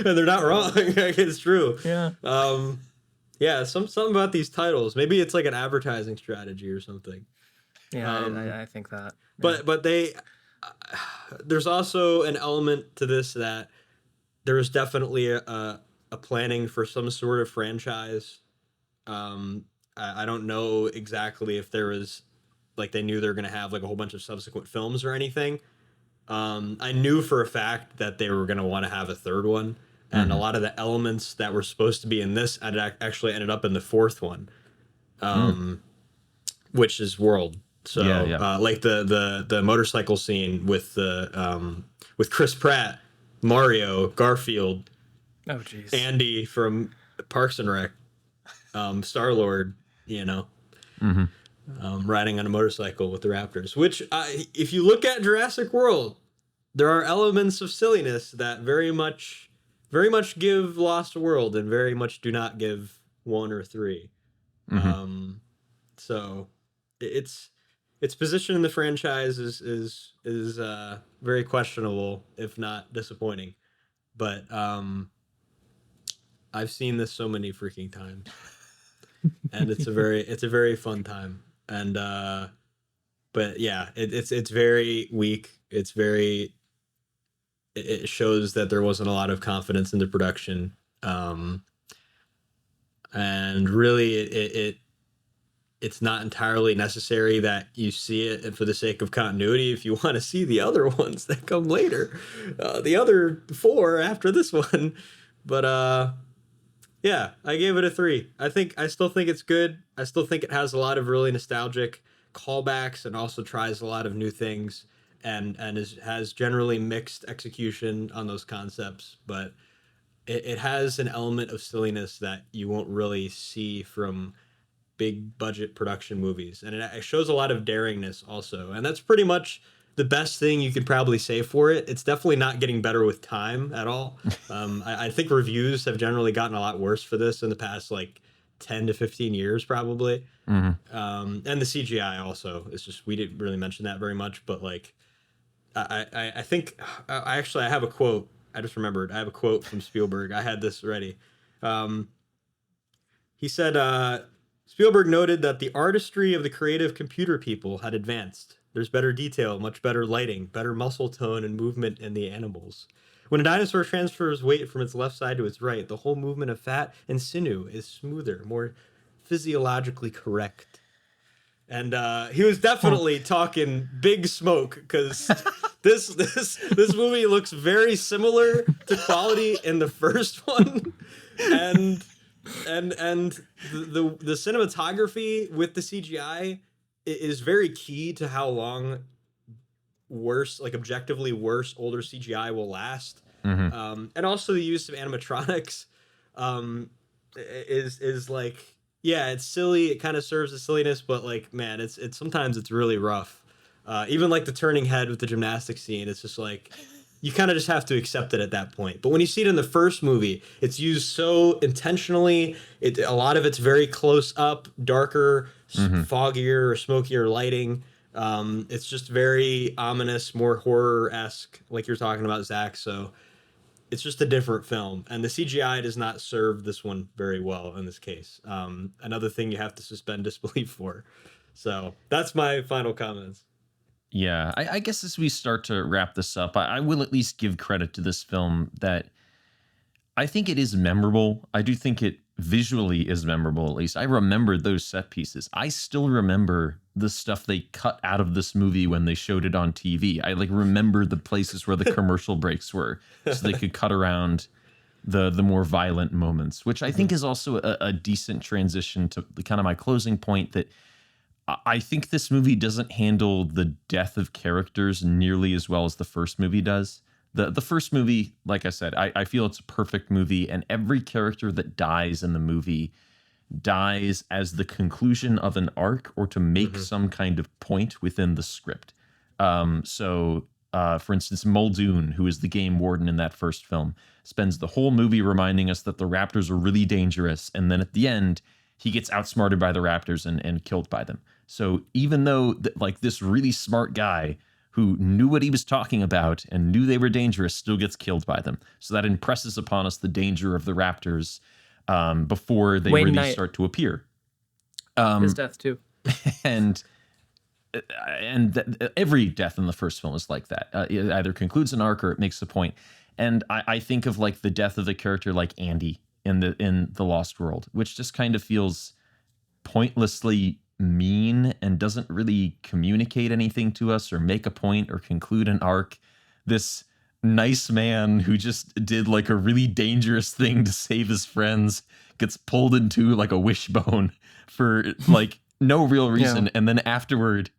they're not wrong. It's true. Yeah. Yeah. Something about these titles. Maybe it's like an advertising strategy or something. Yeah, I think that. But there's also an element to this that there was definitely a planning for some sort of franchise. I don't know exactly if there was, like, they knew they were going to have like a whole bunch of subsequent films or anything. I knew for a fact that they were going to want to have a third one, and a lot of the elements that were supposed to be in this actually ended up in the fourth one, which is World. So like the motorcycle scene with Chris Pratt, Mario, Garfield, Andy from Parks and Rec, Star-Lord, riding on a motorcycle with the Raptors, which if you look at Jurassic World, there are elements of silliness that very much give Lost World and very much do not give 1 or 3. So its position in the franchise is very questionable, if not disappointing. But I've seen this so many freaking times, and it's a very fun time. And but yeah, it's very weak. It shows that there wasn't a lot of confidence in the production, and really it's not entirely necessary that you see it, and for the sake of continuity, if you want to see the other ones that come later, the other 4 after this one. But yeah, I gave it a 3. I still think it's good. I still think it has a lot of really nostalgic callbacks and also tries a lot of new things, and has generally mixed execution on those concepts, but it has an element of silliness that you won't really see from big budget production movies, and it shows a lot of daringness also, and that's pretty much the best thing you could probably say for it. It's definitely not getting better with time at all. I think reviews have generally gotten a lot worse for this in the past like 10 to 15 years probably. And the CGI also, it's just, we didn't really mention that very much, but like I think I have a quote. I just remembered. I have a quote from Spielberg. I had this ready. He said, Spielberg noted that the artistry of the creative computer people had advanced. There's better detail, much better lighting, better muscle tone and movement in the animals. When a dinosaur transfers weight from its left side to its right, the whole movement of fat and sinew is smoother, more physiologically correct. And he was definitely talking big smoke, because this movie looks very similar to quality in the first one, and the cinematography with the CGI is very key to how long worse, like objectively worse, older CGI will last. And also the use of animatronics is like, yeah, it's silly. It kind of serves the silliness, but like, man, it's sometimes it's really rough. Even like the turning head with the gymnastics scene, it's just like, you kind of just have to accept it at that point. But when you see it in the first movie, it's used so intentionally. A lot of it's very close up, darker, foggier or smokier lighting. It's just very ominous, more horror-esque, like you're talking about, Zach. So it's just a different film, and the CGI does not serve this one very well in this case. Another thing you have to suspend disbelief for. So that's my final comments. Yeah, I guess as we start to wrap this up, I will at least give credit to this film that I think it is memorable. I do think it visually is memorable, at least. I remember those set pieces. I still remember the stuff they cut out of this movie when they showed it on TV. I like remember the places where the commercial breaks were, so they could cut around the more violent moments, which I think is also a decent transition to the kind of my closing point, that I think this movie doesn't handle the death of characters nearly as well as the first movie does. The first movie, like I said, I feel it's a perfect movie, and every character that dies in the movie dies as the conclusion of an arc or to make some kind of point within the script. So, for instance, Muldoon, who is the game warden in that first film, spends the whole movie reminding us that the raptors are really dangerous, and then at the end, he gets outsmarted by the raptors and killed by them. So even though like this really smart guy who knew what he was talking about and knew they were dangerous still gets killed by them. So that impresses upon us the danger of the raptors before they Wayne really Knight. start to appear. His death too. And every death in the first film is like that. It either concludes an arc or it makes a point. And I think of like the death of a character like Andy in the Lost World, which just kind of feels pointlessly mean and doesn't really communicate anything to us or make a point or conclude an arc. This nice man who just did like a really dangerous thing to save his friends gets pulled into like a wishbone for like no real reason. And then afterward,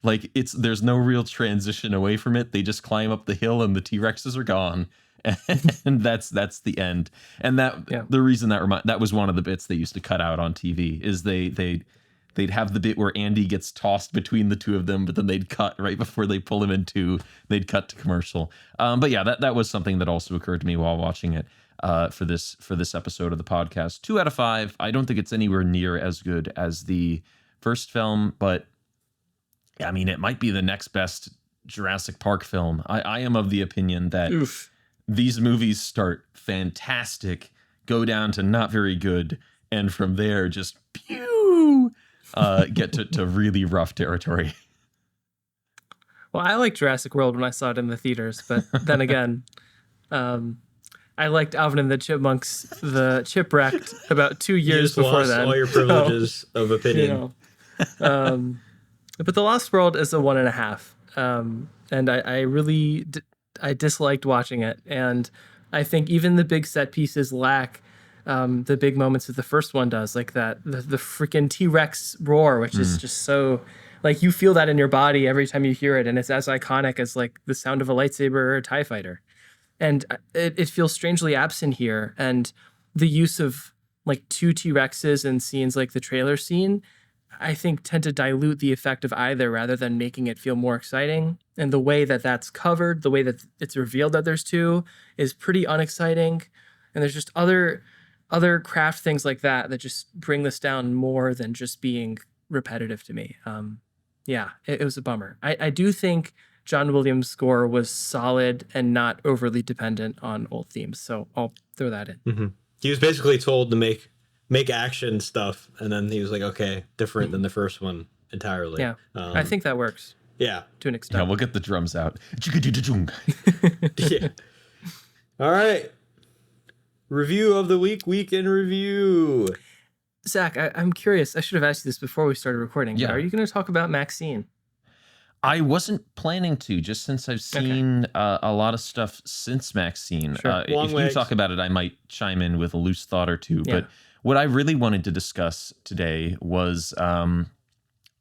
like there's no real transition away from it. They just climb up the hill and the T-Rexes are gone. And that's the end. And the reason that was one of the bits they used to cut out on TV is they'd have the bit where Andy gets tossed between the two of them, but then they'd cut right before they pull him into, they'd cut to commercial. But yeah, that was something that also occurred to me while watching it for this episode of the podcast. 2 out of 5. I don't think it's anywhere near as good as the first film, but yeah, I mean, it might be the next best Jurassic Park film. I am of the opinion that these movies start fantastic, go down to not very good, and from there just pew get to really rough territory. Well, I liked Jurassic World when I saw it in the theaters, but then again, I liked Alvin and the Chipmunks, the Chipwrecked, about 2 years before lost then. all your privileges of opinion. You know, But The Lost World is a 1.5. And I really I disliked watching it. And I think even the big set pieces lack the big moments that the first one does, like the freaking T-Rex roar, which is just so, like, you feel that in your body every time you hear it, and it's as iconic as like the sound of a lightsaber or a TIE fighter. And it feels strangely absent here. And the use of like 2 T-Rexes in scenes like the trailer scene, I think, tend to dilute the effect of either rather than making it feel more exciting. And the way that that's covered, the way that it's revealed that there's 2, is pretty unexciting. And there's just other craft things like that just bring this down more than just being repetitive to me. It was a bummer. I do think John Williams' score was solid and not overly dependent on old themes. So I'll throw that in. Mm-hmm. He was basically told to make action stuff, and then he was like, okay, different than the first one entirely. Yeah, I think that works. Yeah. To an extent. Yeah, we'll get the drums out. Yeah. All right. Review of the week in review. Zach, I'm curious. I should have asked you this before we started recording. Yeah. But are you going to talk about Maxine? I wasn't planning to, just since I've seen a lot of stuff since Maxine. Sure. If you talk about it, I might chime in with a loose thought or two. Yeah. But what I really wanted to discuss today was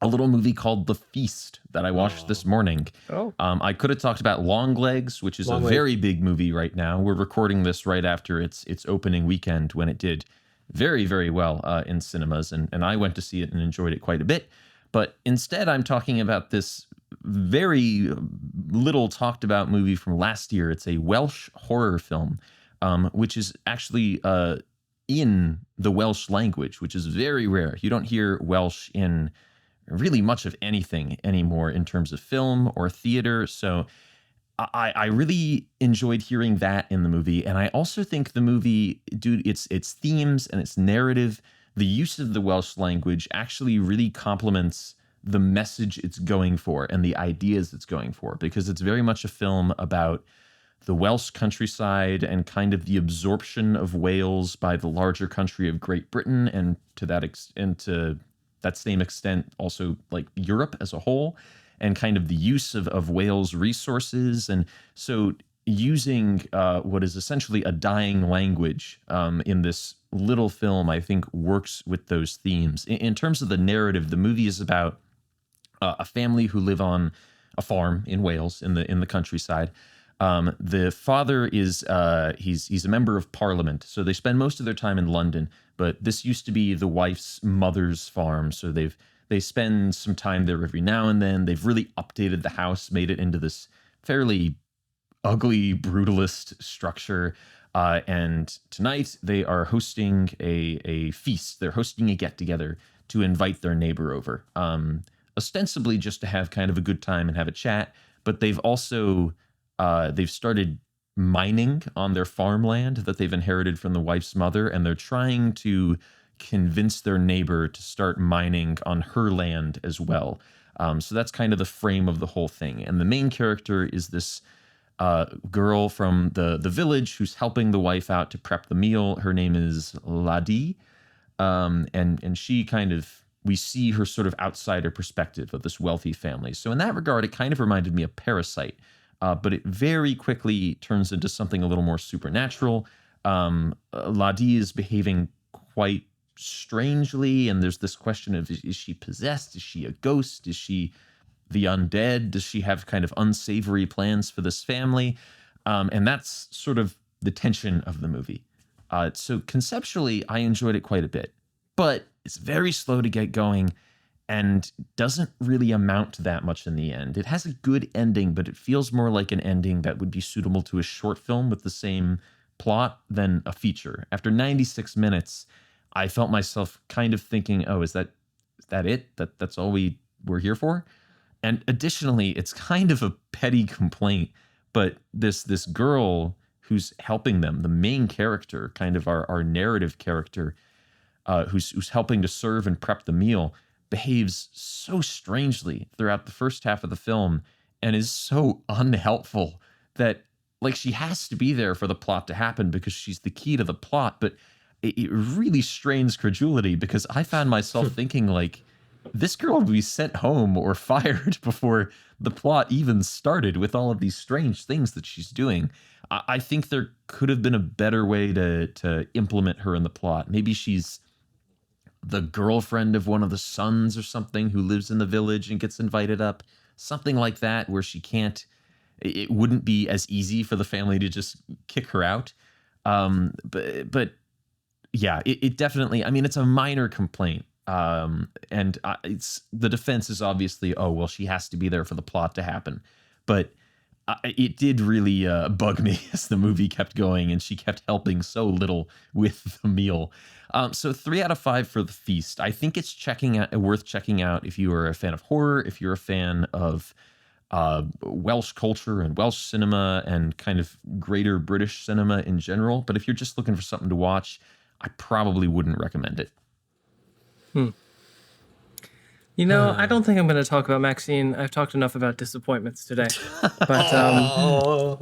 a little movie called The Feast that I watched this morning. Oh. I could have talked about Longlegs, which is a very big movie right now. We're recording this right after its opening weekend, when it did very, very well in cinemas. And I went to see it and enjoyed it quite a bit. But instead, I'm talking about this very little talked about movie from last year. It's a Welsh horror film, which is actually in the Welsh language, which is very rare. You don't hear Welsh in really much of anything anymore in terms of film or theater. So I really enjoyed hearing that in the movie. And I also think the movie, its themes and its narrative, the use of the Welsh language actually really complements the message it's going for and the ideas it's going for, because it's very much a film about the Welsh countryside and kind of the absorption of Wales by the larger country of Great Britain, and to that same extent also like Europe as a whole, and kind of the use of Wales resources. And so using what is essentially a dying language in this little film, I think works with those themes. In terms of the narrative, the movie is about a family who live on a farm in Wales in the countryside. The father is he's a member of Parliament, so they spend most of their time in London. But this used to be the wife's mother's farm, so they spend some time there every now and then. They've really updated the house, made it into this fairly ugly, brutalist structure. And tonight they are hosting a feast. They're hosting a get-together to invite their neighbor over, ostensibly just to have kind of a good time and have a chat. But they've also they've started mining on their farmland that they've inherited from the wife's mother, and they're trying to convince their neighbor to start mining on her land as well. So that's kind of the frame of the whole thing. And the main character is this girl from the village who's helping the wife out to prep the meal. Her name is Ladi. And she kind of, we see her sort of outsider perspective of this wealthy family. So in that regard, it kind of reminded me of Parasite, but it very quickly turns into something a little more supernatural. Ladi is behaving quite strangely, and there's this question of, is she possessed? Is she a ghost? Is she the undead? Does she have kind of unsavory plans for this family? And that's sort of the tension of the movie. So conceptually, I enjoyed it quite a bit, but it's very slow to get going and doesn't really amount to that much in the end. It has a good ending, but it feels more like an ending that would be suitable to a short film with the same plot than a feature. After 96 minutes, I felt myself kind of thinking, oh, is that it? That's all we're here for? And additionally, it's kind of a petty complaint, but this girl who's helping them, the main character, kind of our narrative character, who's helping to serve and prep the meal, behaves so strangely throughout the first half of the film and is so unhelpful that, like, she has to be there for the plot to happen because she's the key to the plot. But it really strains credulity, because I found myself thinking, like, this girl would be sent home or fired before the plot even started with all of these strange things that she's doing. I think there could have been a better way to implement her in the plot. Maybe she's the girlfriend of one of the sons or something who lives in the village and gets invited up. Something like that, where she can't, it wouldn't be as easy for the family to just kick her out. But yeah, it definitely, I mean, it's a minor complaint. And it's, the defense is obviously, oh, well, she has to be there for the plot to happen. But it did really bug me as the movie kept going and she kept helping so little with the meal. So 3 out of 5 for The Feast. I think it's worth checking out if you are a fan of horror, if you're a fan of Welsh culture and Welsh cinema and kind of greater British cinema in general. But if you're just looking for something to watch, I probably wouldn't recommend it. You know, I don't think I'm going to talk about Maxine. I've talked enough about disappointments today. But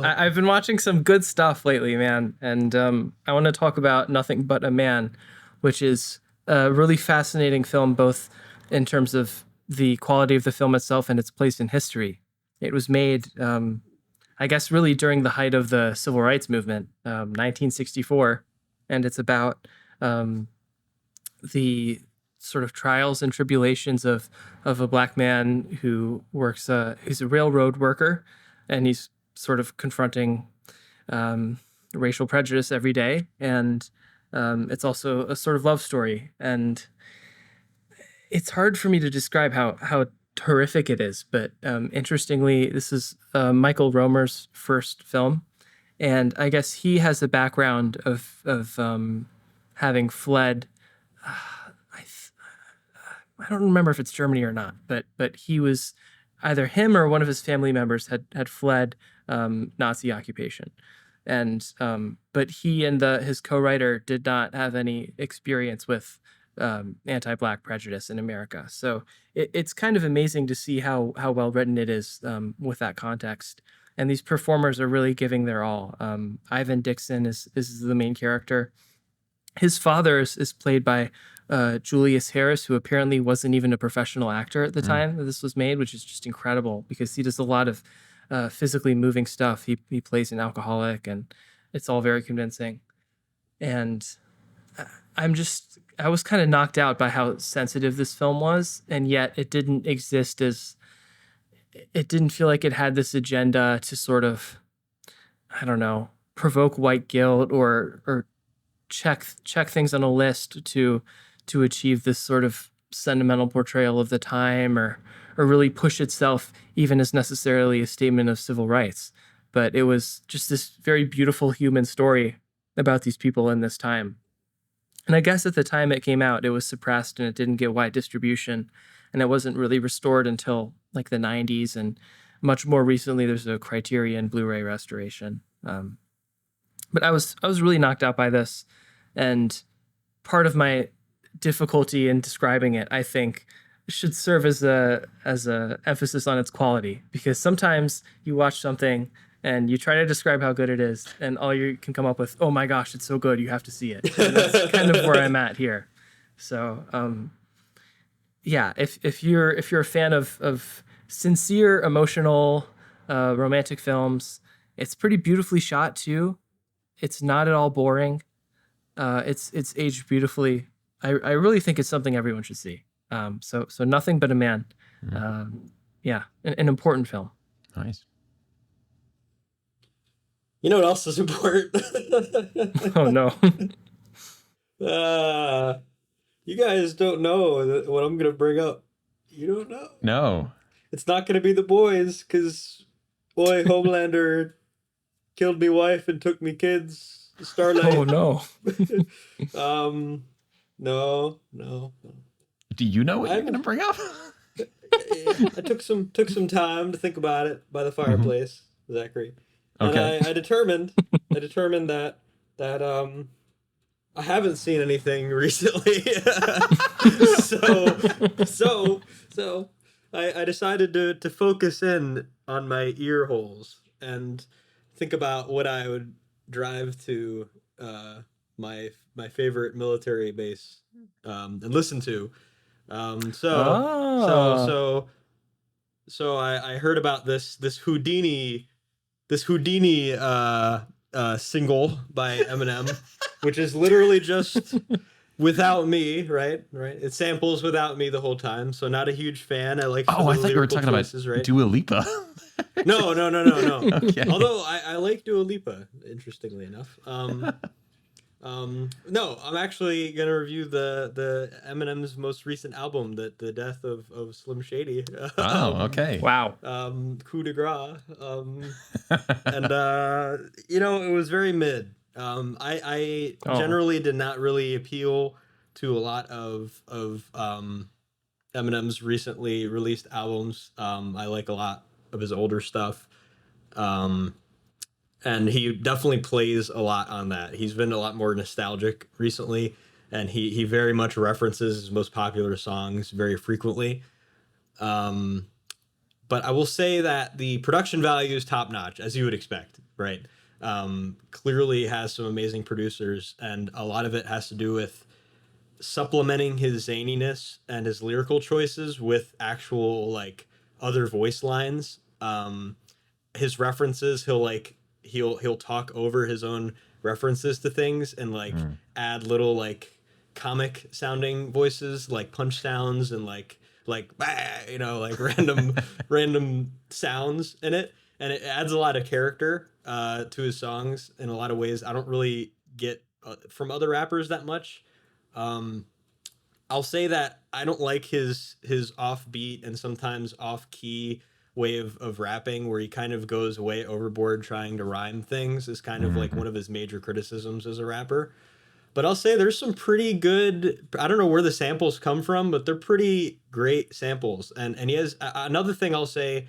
I've been watching some good stuff lately, man. And I want to talk about Nothing But a Man, which is a really fascinating film, both in terms of the quality of the film itself and its place in history. It was made, I guess, really during the height of the Civil Rights Movement, 1964. And it's about the sort of trials and tribulations of a black man who works, he's a railroad worker, and he's sort of confronting racial prejudice every day. And it's also a sort of love story. And it's hard for me to describe how horrific it is. But interestingly, this is Michael Romer's first film. And I guess he has a background of having fled. I don't remember if it's Germany or not, but he was, either him or one of his family members had fled Nazi occupation, and but he and his co-writer did not have any experience with anti-black prejudice in America. So it's kind of amazing to see how well written it is with that context. And these performers are really giving their all. Ivan Dixon is the main character. His father is played by Julius Harris, who apparently wasn't even a professional actor at the time that this was made, which is just incredible because he does a lot of physically moving stuff. He plays an alcoholic, and it's all very convincing. And I was kind of knocked out by how sensitive this film was, and yet it didn't exist as, it didn't feel like it had this agenda to sort of, I don't know, provoke white guilt or check things on a list to achieve this sort of sentimental portrayal of the time or really push itself even as necessarily a statement of civil rights. But it was just this very beautiful human story about these people in this time. And I guess at the time it came out, it was suppressed and it didn't get wide distribution, and it wasn't really restored until like the 90s. And much more recently, there's a Criterion Blu-ray restoration. But I was really knocked out by this, and part of my difficulty in describing it, I think, should serve as a emphasis on its quality, because sometimes you watch something and you try to describe how good it is, and all you can come up with, oh my gosh, it's so good, you have to see it. And that's kind of where I'm at here. So yeah, if you're a fan of sincere, emotional, romantic films, it's pretty beautifully shot too. It's not at all boring. It's aged beautifully. I really think it's something everyone should see. So Nothing But a Man. Yeah, an important film. Nice. You know what else is important? Oh no. You guys don't know what I'm gonna bring up. You don't know? No. It's not gonna be The Boys, because boy, Homelander killed me wife and took me kids. Starlight. Oh no. No. Do you know what you're going to bring up? I took some time to think about it by the fireplace, Zachary. And Okay. I determined that I haven't seen anything recently. so I decided to focus in on my ear holes and think about what I would drive to my favorite military base and listen to Oh. I heard about this Houdini single by Eminem, which is literally just without me, right? It samples without me the whole time, so not a huge fan. I like some Oh, of I the thought you were lyrical talking choices, about right? Dua Lipa. No. Okay. Although I like Dua Lipa, interestingly enough. No, I'm actually gonna review the Eminem's most recent album, the death of Slim Shady. Oh, okay. Wow. Coup de grace. And it was very mid. I Oh. generally did not really appeal to a lot of Eminem's recently released albums. I like a lot of his older stuff. Um, and he definitely plays a lot on that. He's been a lot more nostalgic recently, and he very much references his most popular songs very frequently. Um, but I will say that the production value is top notch, as you would expect, right? Clearly has some amazing producers, and a lot of it has to do with supplementing his zaniness and his lyrical choices with actual like other voice lines. His references, he'll talk over his own references to things and like add little like comic sounding voices, like punch sounds and like bah, like random sounds in it, and it adds a lot of character to his songs in a lot of ways I don't really get from other rappers that much. um I'll say that I don't like his offbeat and sometimes off key way of rapping, where he kind of goes way overboard trying to rhyme things, is kind of like one of his major criticisms as a rapper. But I'll say there's some pretty good. I don't know where the samples come from, but they're pretty great samples. And he has another thing I'll say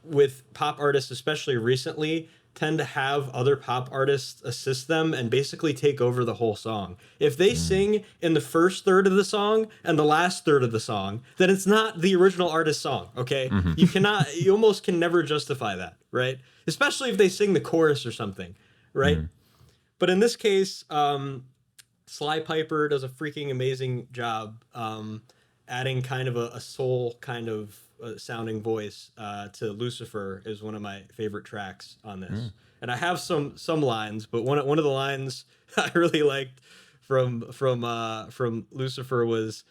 with pop artists, especially recently, tend to have other pop artists assist them and basically take over the whole song. If they sing in the first third of the song and the last third of the song, then it's not the original artist's song, okay? You almost can never justify that, right? Especially if they sing the chorus or something, right? But in this case, Sly Piper does a freaking amazing job adding kind of a soul kind of sounding voice to Lucifer is one of my favorite tracks on this. And I have some lines, but one of the lines I really liked from Lucifer was,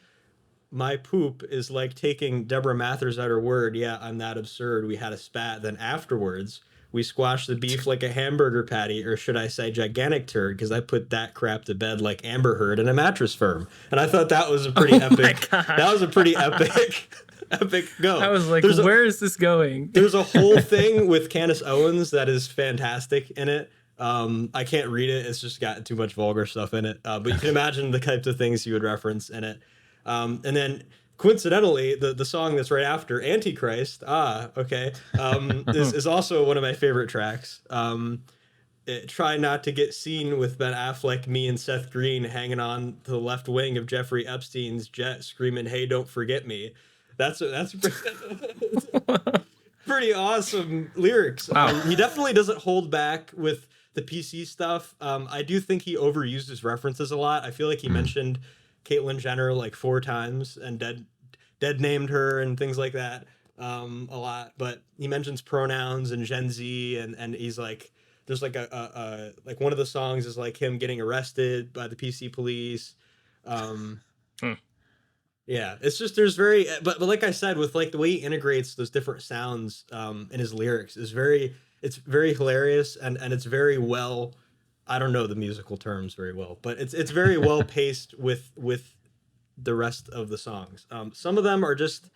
"My poop is like taking Deborah Mathers at her word. Yeah, I'm that absurd. We had a spat. Then afterwards, we squashed the beef like a hamburger patty, or should I say gigantic turd, because I put that crap to bed like Amber Heard in a mattress firm." And I thought that was a pretty epic. That was a pretty epic, epic go. I was like, where is this going? There's a whole thing with Candace Owens that is fantastic in it. I can't read it. It's just got too much vulgar stuff in it. But you can imagine the types of things you would reference in it. And then coincidentally, the song that's right after, Antichrist, is also one of my favorite tracks. Try not to get seen with Ben Affleck, me and Seth Green hanging on to the left wing of Jeffrey Epstein's jet, screaming, "Hey, don't forget me." That's pretty awesome lyrics. Wow. He definitely doesn't hold back with the PC stuff. I do think he overused his references a lot. I feel like he mentioned Caitlyn Jenner like 4 times and dead named her and things like that a lot. But he mentions pronouns and Gen Z, and he's like, there's like a like one of the songs is like him getting arrested by the PC police. Yeah, it's just there's but like I said, with like the way he integrates those different sounds in his lyrics is it's very hilarious, and it's very well. I don't know the musical terms very well, but it's very well paced with the rest of the songs. Some of them are just,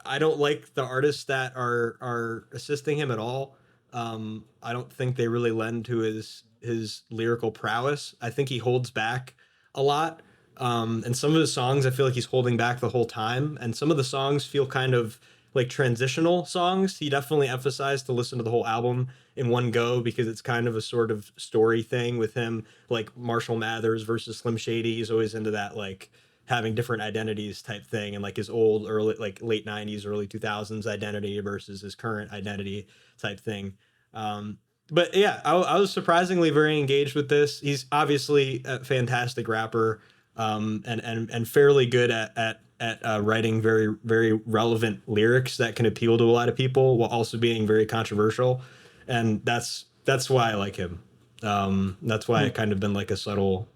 I don't like the artists that are assisting him at all. I don't think they really lend to his lyrical prowess. I think he holds back a lot. And some of his songs, I feel like he's holding back the whole time. And some of the songs feel kind of like transitional songs. He definitely emphasized to listen to the whole album in one go, because it's kind of a sort of story thing with him, like Marshall Mathers versus Slim Shady. He's always into that, like having different identities type thing, and like his old early, like late 90s, early 2000s identity versus his current identity type thing. But yeah, I was surprisingly very engaged with this. He's obviously a fantastic rapper. and fairly good at writing very, very relevant lyrics that can appeal to a lot of people while also being very controversial. And that's why I like him. That's why I kind of been like a subtle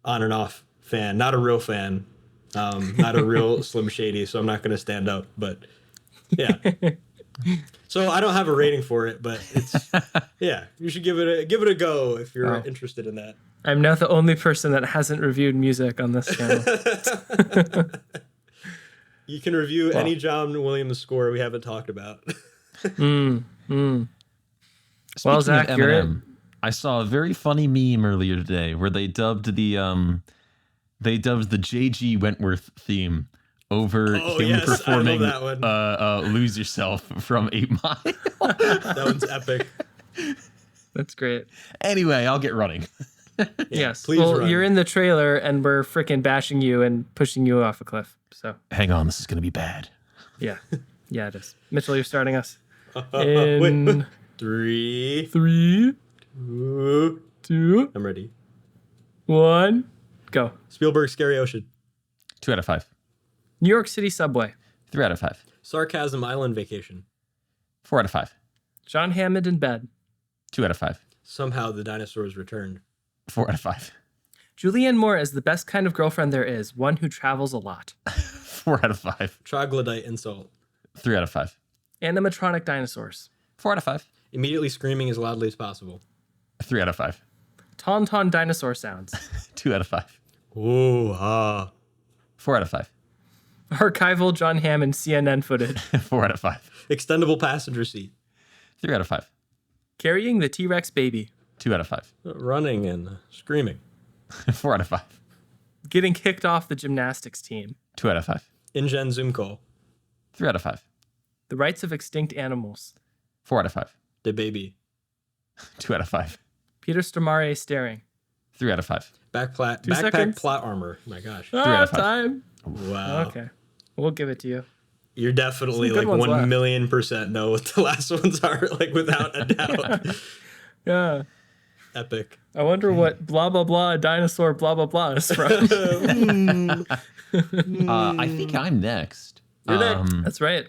on and off fan, not a real fan, not a real Slim Shady. So I'm not going to stand up, but yeah. So I don't have a rating for it, but it's, yeah, you should give it a go if you're interested in that. I'm now the only person that hasn't reviewed music on this channel. You can review any John Williams score we haven't talked about. Speaking Zach, of Eminem, I saw a very funny meme earlier today where they dubbed the J.G. Wentworth theme over him performing "Lose Yourself" from 8 Mile. That one's epic. That's great. Anyway, I'll get running. Yes. Please well, run. You're in the trailer, and we're freaking bashing you and pushing you off a cliff. So hang on, this is gonna be bad. Yeah, it is. Mitchell, you're starting us. In 3, 2, I'm ready. 1, go. Spielberg's Scary Ocean. 2 out of 5. New York City subway. 3 out of 5. Sarcasm Island Vacation. 4 out of 5. John Hammond in bed. 2 out of 5. Somehow the Dinosaurs Returned. 4 out of 5. Julianne Moore as the best kind of girlfriend there is, one who travels a lot. 4 out of 5. Troglodyte Insult. 3 out of 5. Animatronic dinosaurs. 4 out of 5. Immediately screaming as loudly as possible. 3 out of 5. Tauntaun dinosaur sounds. 2 out of 5. Ooh, ah. 4 out of 5. Archival John Hammond CNN footage. 4 out of 5. Extendable passenger seat. 3 out of 5. Carrying the T-Rex baby. 2 out of 5. Running and screaming. 4 out of 5. Getting kicked off the gymnastics team. 2 out of 5. InGen Zoom call. 3 out of 5. The rights of extinct animals. 4 out of 5. The baby. 2 out of 5. Peter Stormare staring. 3 out of 5. Backpack seconds. plot armor. My gosh. 3 out of 5. Time. Wow. Okay. We'll give it to you. You're definitely Some good like ones 1,000,000% know what the last ones are, like without a doubt. Yeah. Epic. I wonder what blah, blah, blah, dinosaur, blah, blah, blah is from. I think I'm next. You're next. That's right.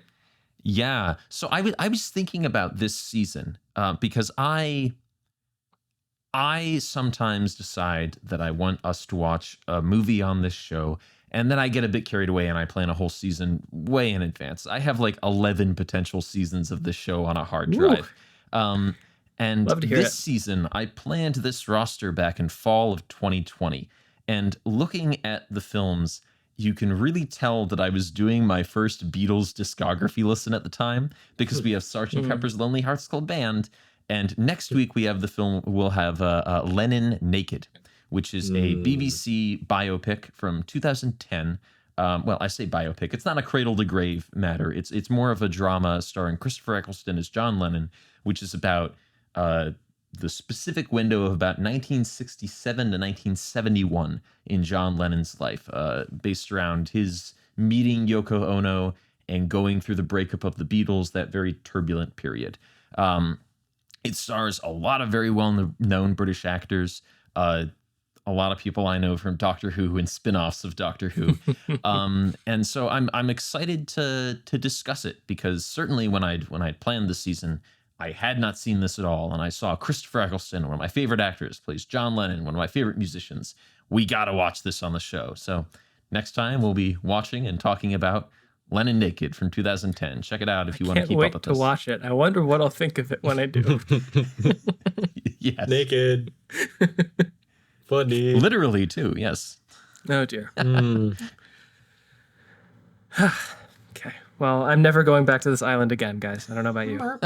Yeah. So I was thinking about this season because I sometimes decide that I want us to watch a movie on this show, and then I get a bit carried away and I plan a whole season way in advance. I have like 11 potential seasons of this show on a hard drive. And this season, I planned this roster back in fall of 2020. And looking at the films, you can really tell that I was doing my first Beatles discography listen at the time, because we have Sgt. Pepper's Lonely Hearts Club Band. And next week we have the film, we'll have Lennon Naked, which is a BBC biopic from 2010. Well, I say biopic. It's not a cradle to grave matter. It's more of a drama starring Christopher Eccleston as John Lennon, which is about the specific window of about 1967 to 1971 in John Lennon's life, based around his meeting Yoko Ono and going through the breakup of the Beatles, that very turbulent period. It stars a lot of very well-known British actors, a lot of people I know from Doctor Who and spin-offs of Doctor Who. And so I'm excited to discuss it, because certainly when I'd planned this season, I had not seen this at all, and I saw Christopher Eccleston, one of my favorite actors, plays John Lennon, one of my favorite musicians. We got to watch this on the show. So next time we'll be watching and talking about Lennon Naked from 2010. Check it out if you want to keep up with this. Can't wait to watch it. I wonder what I'll think of it when I do. Yes. Naked. Funny. Literally too, yes. Oh dear. Okay. Well, I'm never going back to this island again, guys. I don't know about you. But...